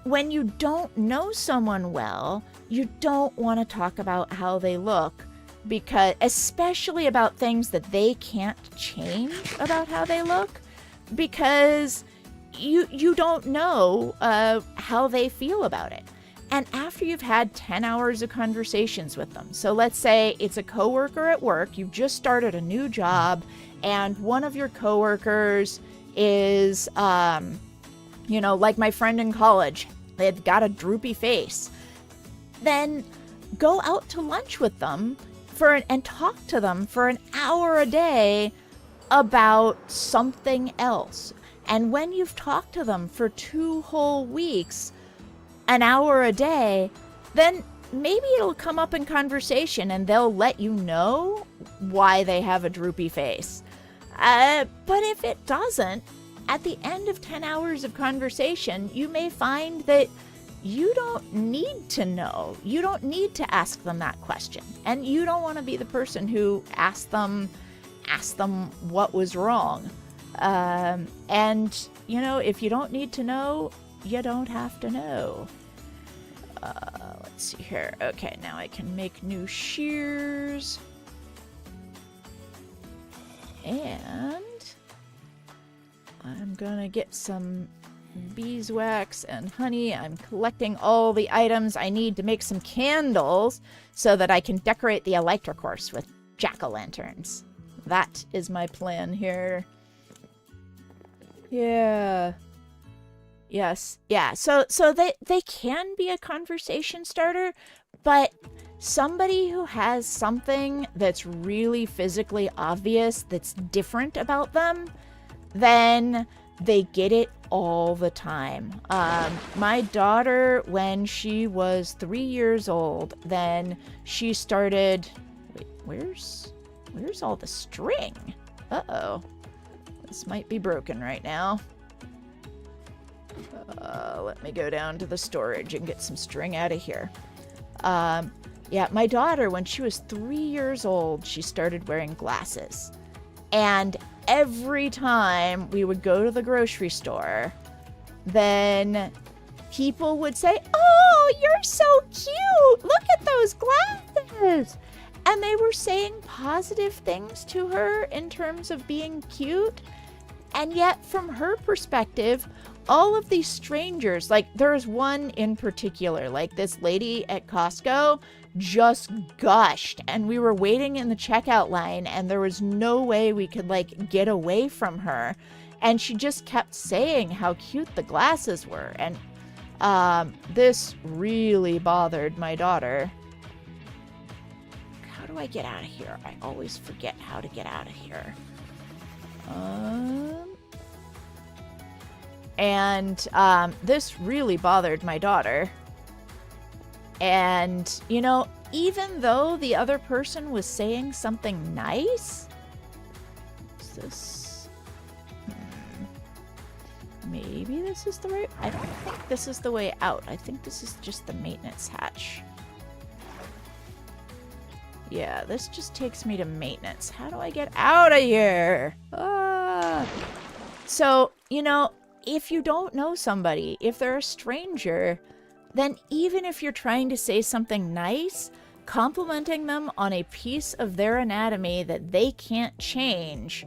when you don't know someone well, you don't want to talk about how they look, because especially about things that they can't change about how they look, because you don't know how they feel about it. And after you've had 10 hours of conversations with them, so let's say it's a coworker at work, you've just started a new job, and one of your coworkers is, like my friend in college, they've got a droopy face, then go out to lunch with them and talk to them for an hour a day about something else. And when you've talked to them for 2 whole weeks, an hour a day, then maybe it'll come up in conversation and they'll let you know why they have a droopy face. But if it doesn't, at the end of 10 hours of conversation, you may find that you don't need to know. You don't need to ask them that question. And you don't want to be the person who asked them what was wrong. And, if you don't need to know, you don't have to know. Let's see here. Okay, now I can make new shears. And I'm gonna get some beeswax and honey. I'm collecting all the items I need to make some candles so that I can decorate the electric course with jack-o'-lanterns. That is my plan here. Yeah. Yes. Yeah. So they can be a conversation starter, but somebody who has something that's really physically obvious that's different about them, then they get it all the time. My daughter, when she was 3 years old, then she started... Wait, where's all the string? Uh-oh. This might be broken right now. Let me go down to the storage and get some string out of here. Yeah, my daughter, when she was 3 years old, she started wearing glasses. And every time we would go to the grocery store, then people would say, "Oh, you're so cute! Look at those glasses!" And they were saying positive things to her in terms of being cute. And yet, from her perspective, all of these strangers, like there's one in particular, like this lady at Costco just gushed, and we were waiting in the checkout line and there was no way we could get away from her, and she just kept saying how cute the glasses were, and this really bothered my daughter. How do I get out of here? I always forget how to get out of here. And this really bothered my daughter. And, you know, even though the other person was saying something nice, is this, maybe this is the right, I don't think this is the way out. I think this is just the maintenance hatch. Yeah, this just takes me to maintenance. How do I get out of here? So, you know, if you don't know somebody, if they're a stranger, then even if you're trying to say something nice, complimenting them on a piece of their anatomy that they can't change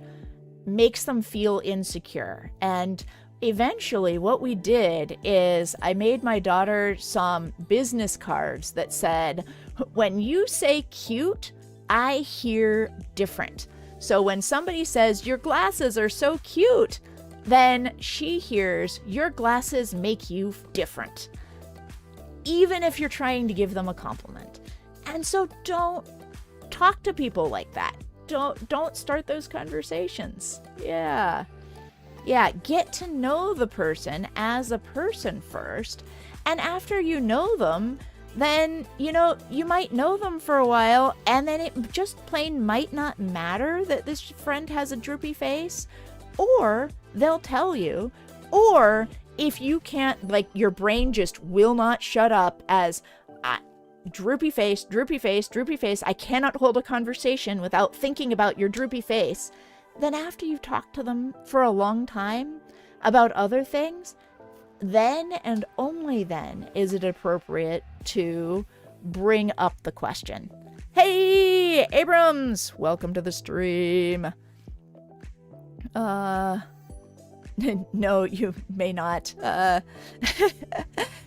makes them feel insecure. And eventually what we did is I made my daughter some business cards that said, when you say cute, I hear different. So when somebody says, your glasses are so cute, then she hears, your glasses make you different. Even if you're trying to give them a compliment. And so don't talk to people like that. Don't start those conversations. Yeah, get to know the person as a person first. And after you know them, then, you know, you might know them for a while, and then it just plain might not matter that this friend has a droopy face, or they'll tell you, or if you can't, like, your brain just will not shut up as droopy face, droopy face, droopy face, I cannot hold a conversation without thinking about your droopy face, then after you've talked to them for a long time about other things, then and only then is it appropriate to bring up the question. Hey, Abrams! Welcome to the stream. No, you may not.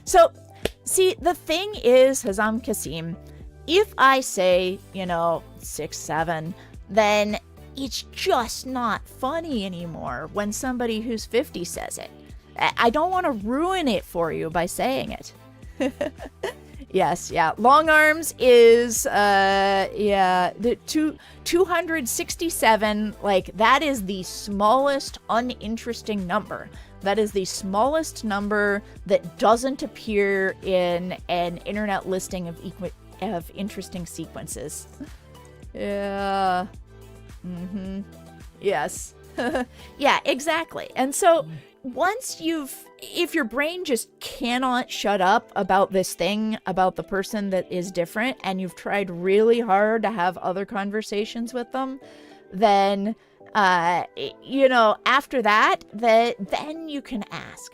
So, see, the thing is, Hazam Kasim, if I say, you know, 6'7", then it's just not funny anymore when somebody who's 50 says it. I don't want to ruin it for you by saying it. Yes, yeah. Long arms is, the 267, like, that is the smallest uninteresting number. That is the smallest number that doesn't appear in an internet listing of interesting sequences. Yeah. Mm-hmm. Yes. Yeah, exactly. And so once if your brain just cannot shut up about this thing, about the person that is different, and you've tried really hard to have other conversations with them, then, you know, after that, then you can ask.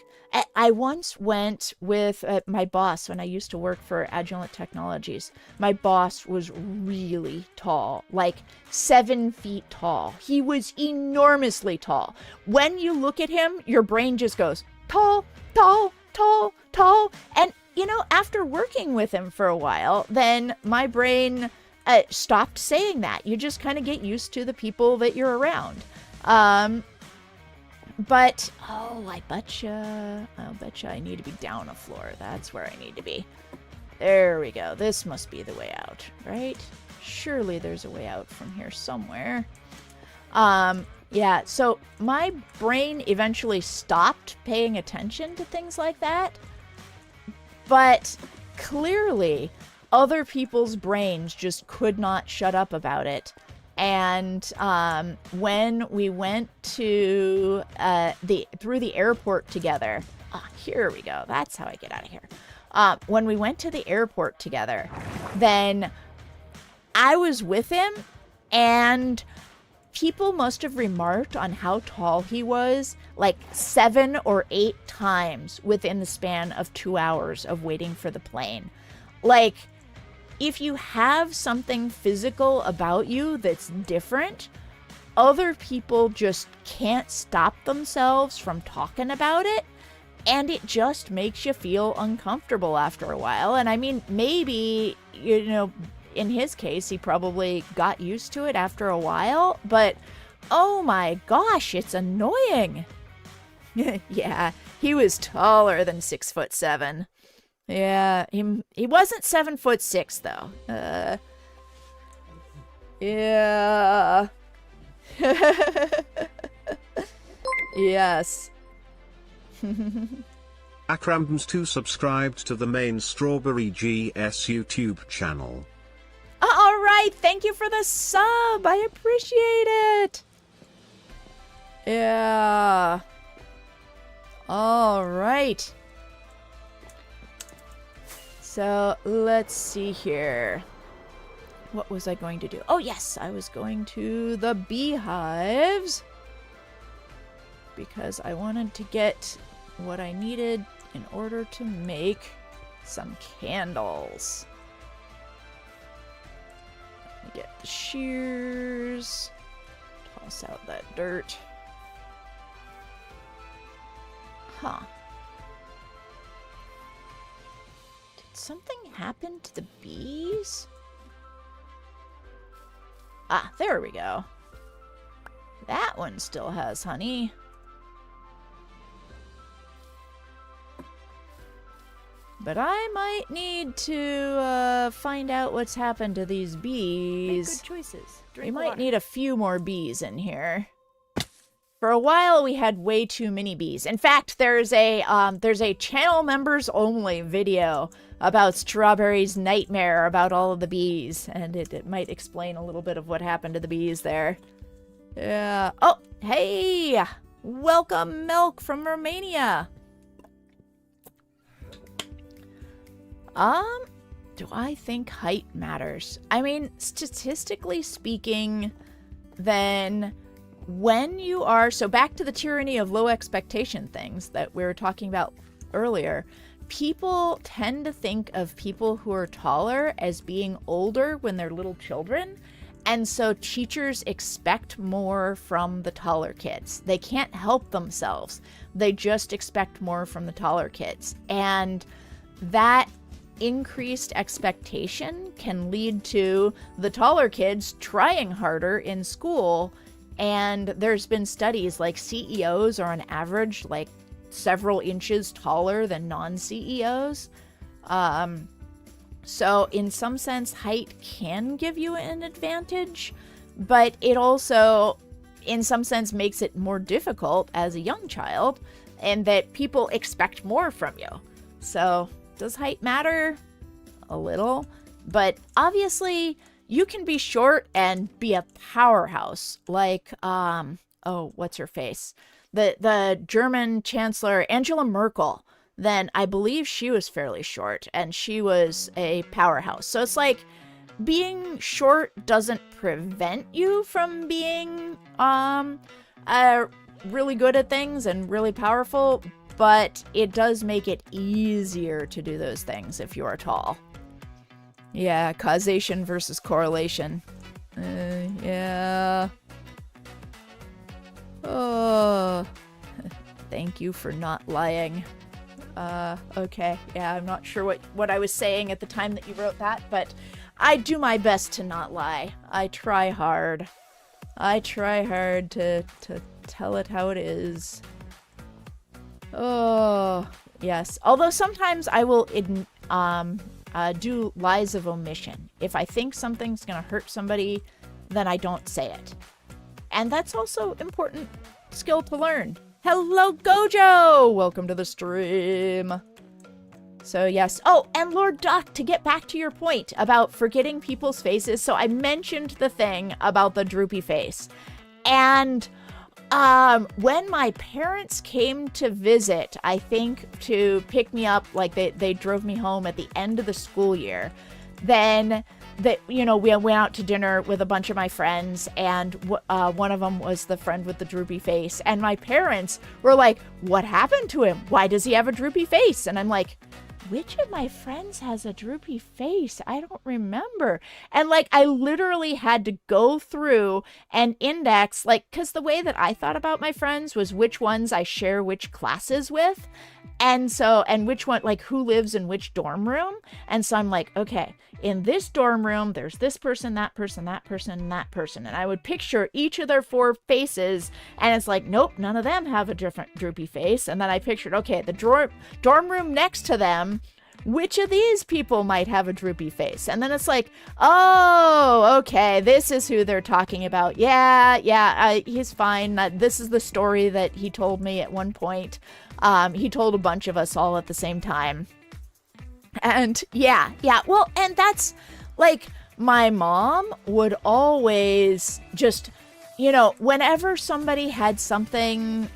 I once went with my boss when I used to work for Agilent Technologies. My boss was really tall, like 7 feet tall. He was enormously tall. When you look at him, your brain just goes, tall, tall, tall, tall. And, you know, after working with him for a while, then my brain stopped saying that. You just kind of get used to the people that you're around. But, oh, I'll betcha I need to be down a floor. That's where I need to be. There we go. This must be the way out, right? Surely there's a way out from here somewhere. Yeah, so my brain eventually stopped paying attention to things like that. But clearly, other people's brains just could not shut up about it. And when we went to through the airport together, here we go. That's how I get out of here. When we went to the airport together, then I was with him, and people must have remarked on how tall he was like 7 or 8 times within the span of 2 hours of waiting for the plane. Like, if you have something physical about you that's different, other people just can't stop themselves from talking about it, and it just makes you feel uncomfortable after a while. And I mean, maybe, you know, in his case, he probably got used to it after a while, but oh my gosh, it's annoying. Yeah, he was taller than 6'7". Yeah, he wasn't 7'6" though. Yeah. Yes. Akrams2 subscribed to the main StrawberryGS YouTube channel. All right, thank you for the sub. I appreciate it. Yeah. All right. So let's see here. What was I going to do? Oh, yes, I was going to the beehives because I wanted to get what I needed in order to make some candles. Let me get the shears. Toss out that dirt. Huh. Did something happen to the bees? Ah, there we go. That one still has honey. But I might need to find out what's happened to these bees. Make good choices. We Drink might water. need a few more bees in here. For a while, we had way too many bees. In fact, there's a channel members only video about Strawberry's nightmare about all of the bees, and it might explain a little bit of what happened to the bees there. Yeah. Oh, hey, welcome, Milk from Romania. Do I think height matters? I mean, statistically speaking, then when you are, so back to the tyranny of low expectation things that we were talking about earlier, people tend to think of people who are taller as being older when they're little children. And so teachers expect more from the taller kids. They can't help themselves. They just expect more from the taller kids. And that increased expectation can lead to the taller kids trying harder in school. And there's been studies like CEOs are on average like several inches taller than non-CEOs. So in some sense, height can give you an advantage, but it also, in some sense, makes it more difficult as a young child, and that people expect more from you. So does height matter? A little. But obviously, you can be short and be a powerhouse. Like, oh, what's her face? The German Chancellor, Angela Merkel. Then I believe she was fairly short, and she was a powerhouse. So it's like, being short doesn't prevent you from being really good at things and really powerful, but it does make it easier to do those things if you are tall. Yeah, causation versus correlation. Yeah. Oh, thank you for not lying. Okay, yeah, I'm not sure what I was saying at the time that you wrote that, but I do my best to not lie. I try hard. I try hard to tell it how it is. Oh, yes. Although sometimes I will do lies of omission. If I think something's gonna hurt somebody, then I don't say it. And that's also important skill to learn. Hello, Gojo! Welcome to the stream. So yes. Oh, and Lord Duck, to get back to your point about forgetting people's faces. So I mentioned the thing about the droopy face. And when my parents came to visit, I think to pick me up, like they drove me home at the end of the school year, then we went out to dinner with a bunch of my friends, and one of them was the friend with the droopy face, and my parents were like, what happened to him? Why does he have a droopy face? And I'm like, which of my friends has a droopy face? I don't remember. And like, I literally had to go through and index, like, because the way that I thought about my friends was which ones I share which classes with. And which one, like, who lives in which dorm room. And so I'm like, okay, in this dorm room, there's this person, that person, that person, and that person. And I would picture each of their 4 faces, and it's like, nope, none of them have a different droopy face. And then I pictured, okay, the dorm room next to them, which of these people might have a droopy face? And then it's like, oh, okay, this is who they're talking about. Yeah, he's fine. This is the story that he told me at one point. He told a bunch of us all at the same time. And yeah, well, and that's like, my mom would always just, you know, whenever somebody had something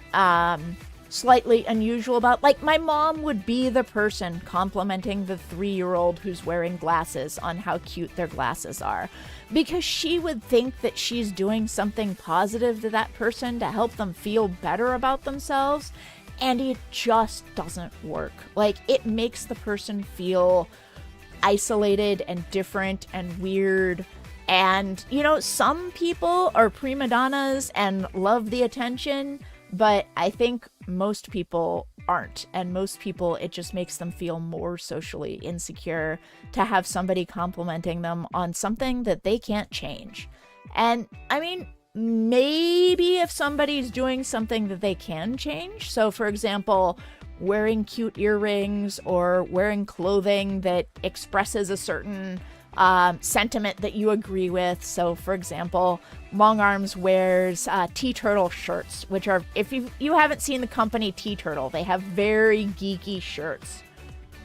slightly unusual about, like, my mom would be the person complimenting the 3-year-old who's wearing glasses on how cute their glasses are, because she would think that she's doing something positive to that person to help them feel better about themselves. And it just doesn't work. Like, it makes the person feel isolated and different and weird. And, you know, some people are prima donnas and love the attention, but I think most people aren't. And most people, it just makes them feel more socially insecure to have somebody complimenting them on something that they can't change. And, I mean, maybe if somebody's doing something that they can change, so for example, wearing cute earrings or wearing clothing that expresses a certain sentiment that you agree with. So for example, Long Arms wears Tea Turtle shirts, which are, if you haven't seen the company Tea Turtle, they have very geeky shirts.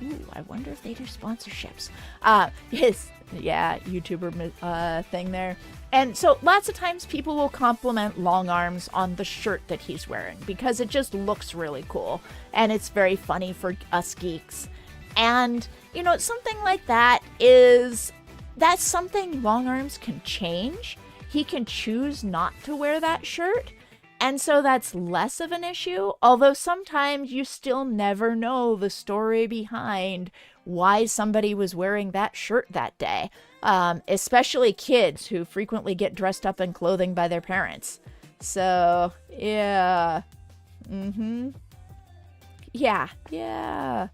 Ooh, I wonder if they do sponsorships. Yeah, YouTuber thing there. And so lots of times people will compliment Long Arms on the shirt that he's wearing because it just looks really cool and it's very funny for us geeks. And, you know, something like that's something Long Arms can change. He can choose not to wear that shirt. And so that's less of an issue, although sometimes you still never know the story behind why somebody was wearing that shirt that day, especially kids who frequently get dressed up in clothing by their parents. So, yeah. Yeah.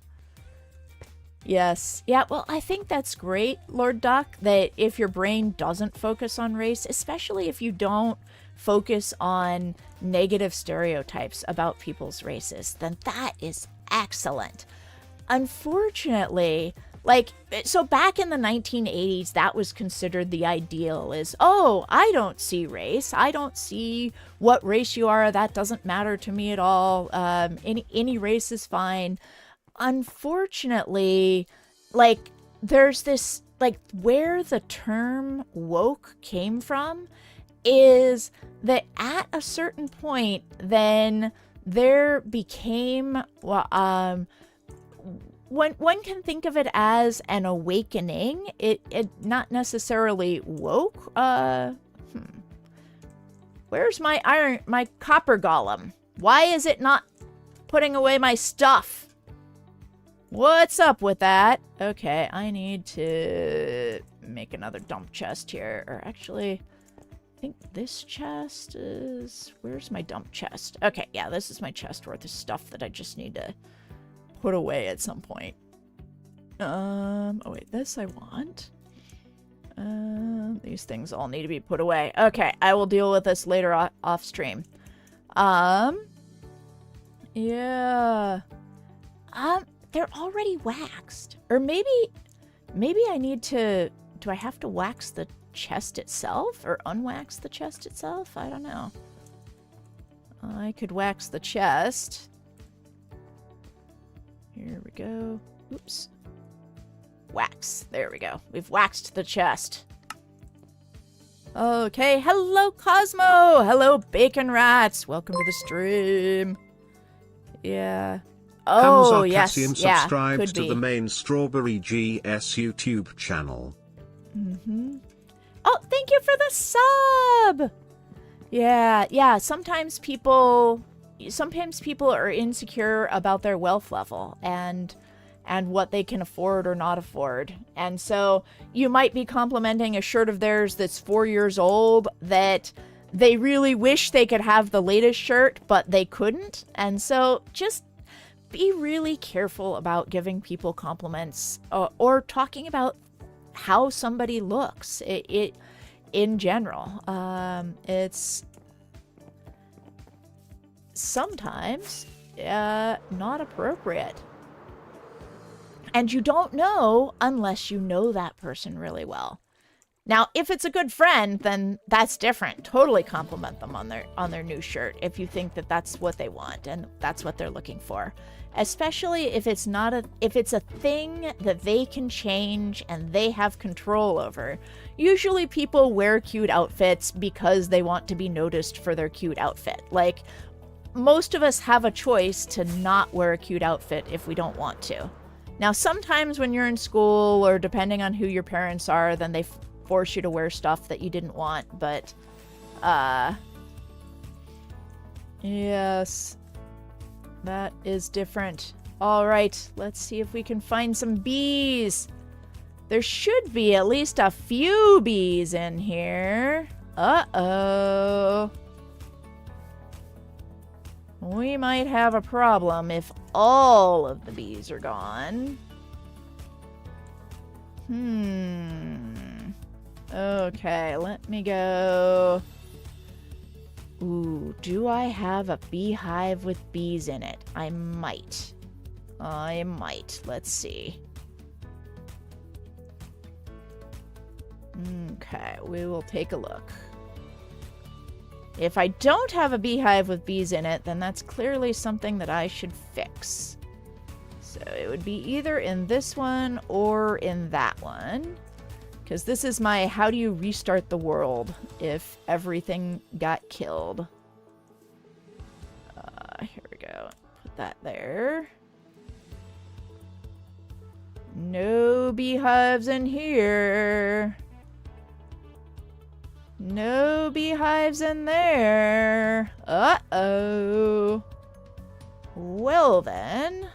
Yes. Yeah, well, I think that's great, Lord Duck, that if your brain doesn't focus on race, especially if you don't focus on negative stereotypes about people's races, then that is excellent. Unfortunately, like, so back in the 1980s, that was considered the ideal, is, oh, I don't see race. I don't see what race you are. That doesn't matter to me at all. Any race is fine. Unfortunately, like, there's this, like, where the term woke came from is that at a certain point, then there became, one can think of it as an awakening. It not necessarily woke. Where's my copper golem? Why is it not putting away my stuff? What's up with that? Okay, I need to make another dump chest here, or actually, I think this chest is... Where's my dump chest? Okay, yeah, this is my chest worth of stuff that I just need to put away at some point. Oh wait, this I want. These things all need to be put away. Okay, I will deal with this later off stream. Yeah. They're already waxed. Or maybe I need to... Do I have to wax the chest itself or unwax the chest itself? I don't know. I could wax the chest. Here we go. Oops. Wax. There we go. We've waxed the chest. Okay. Hello, Cosmo. Hello, Bacon Rats. Welcome to the stream. Yeah. Oh, yes. Cassian subscribed to the main StrawberryGS YouTube channel. Oh, thank you for the sub! Yeah, sometimes people are insecure about their wealth level and what they can afford or not afford. And so you might be complimenting a shirt of theirs that's 4 years old that they really wish they could have the latest shirt, but they couldn't. And so just be really careful about giving people compliments or talking about how somebody looks. It in general, it's sometimes not appropriate. And you don't know unless you know that person really well. Now, if it's a good friend, then that's different. Totally compliment them on their new shirt if you think that that's what they want and that's what they're looking for. Especially if it's a thing that they can change and they have control over. Usually people wear cute outfits because they want to be noticed for their cute outfit. Like, most of us have a choice to not wear a cute outfit if we don't want to. Now, sometimes when you're in school or depending on who your parents are, then they force you to wear stuff that you didn't want, but yes, that is different. All right, let's see if we can find some bees. There should be at least a few bees in here. Uh-oh. We might have a problem if all of the bees are gone. Okay, let me go. Ooh, do I have a beehive with bees in it? I might. Let's see. Okay, we will take a look. If I don't have a beehive with bees in it, then that's clearly something that I should fix. So it would be either in this one or in that one. Because this is my how do you restart the world if everything got killed. Here we go. Put that there. No beehives in here. No beehives in there. Uh-oh. Well then,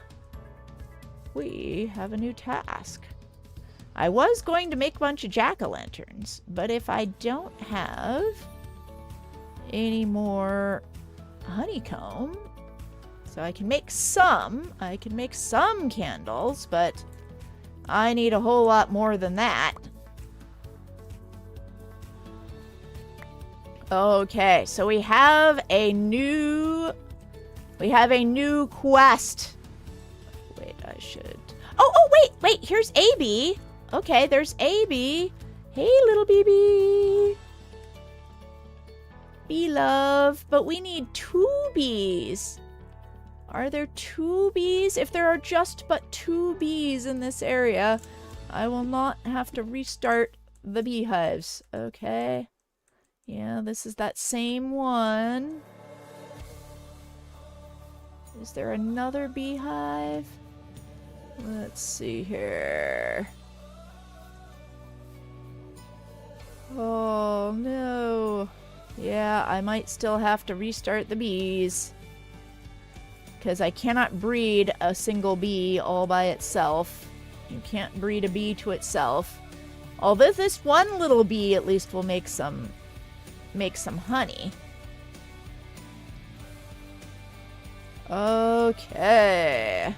we have a new task. I was going to make a bunch of jack-o'-lanterns, but if I don't have any more honeycomb, so I can make some candles, but I need a whole lot more than that. Okay, so we have a new quest. Wait, I should. Oh, wait, here's AB. Okay, there's AB. Hey, little BB. Bee love, but we need 2 bees. Are there 2 bees? If there are just but 2 bees in this area, I will not have to restart the beehives. Okay. Yeah, this is that same one. Is there another beehive? Let's see here. Oh, no. Yeah, I might still have to restart the bees. Because I cannot breed a single bee all by itself. You can't breed a bee to itself. Although this one little bee at least will make some honey. Okay.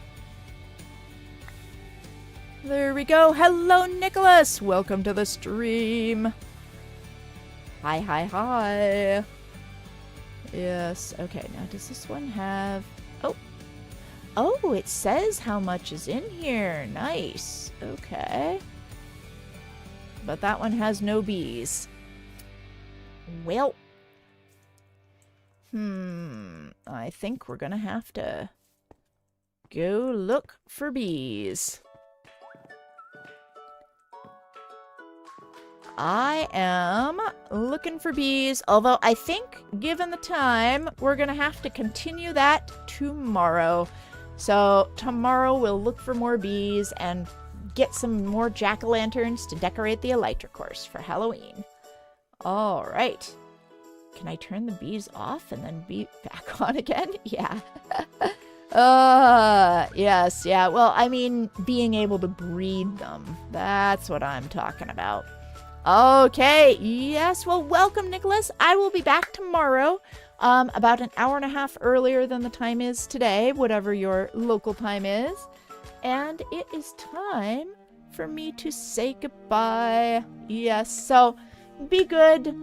There we go. Hello, Nicholas. Welcome to the stream. Hi. Yes. Okay, now does this one have... Oh, it says how much is in here. Nice. Okay. But that one has no bees. Well. I think we're gonna have to go look for bees. I am looking for bees, although I think, given the time, we're gonna have to continue that tomorrow. So tomorrow we'll look for more bees and get some more jack-o'-lanterns to decorate the Elytra course for Halloween. All right. Can I turn the bees off and then be back on again? Yeah. Yes, yeah. Well, I mean, being able to breed them. That's what I'm talking about. Okay, yes. Well, welcome, Nicholas. I will be back tomorrow, about an hour and a half earlier than the time is today, whatever your local time is. And it is time for me to say goodbye. Yes, so be good.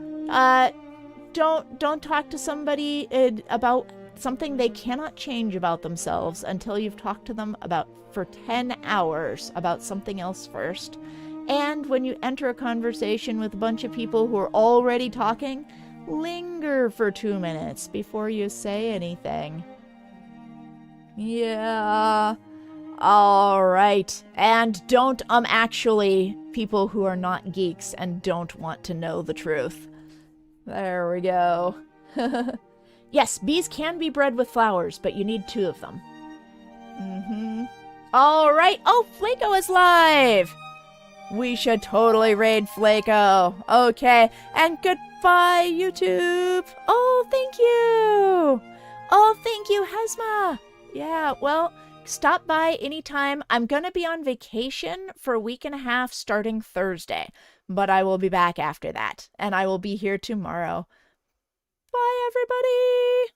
Don't talk to somebody about something they cannot change about themselves until you've talked to them for 10 hours about something else first. And when you enter a conversation with a bunch of people who are already talking, linger for 2 minutes before you say anything. Yeah. All right. And don't actually people who are not geeks and don't want to know the truth. There we go. Yes, bees can be bred with flowers, but you need 2 of them. All right. Oh, Flaco is live. We should totally raid Flaco. Okay. And goodbye, YouTube. Oh, thank you. Oh, thank you, Hesma. Yeah, well, stop by anytime. I'm going to be on vacation for a week and a half starting Thursday, but I will be back after that, and I will be here tomorrow. Bye, everybody.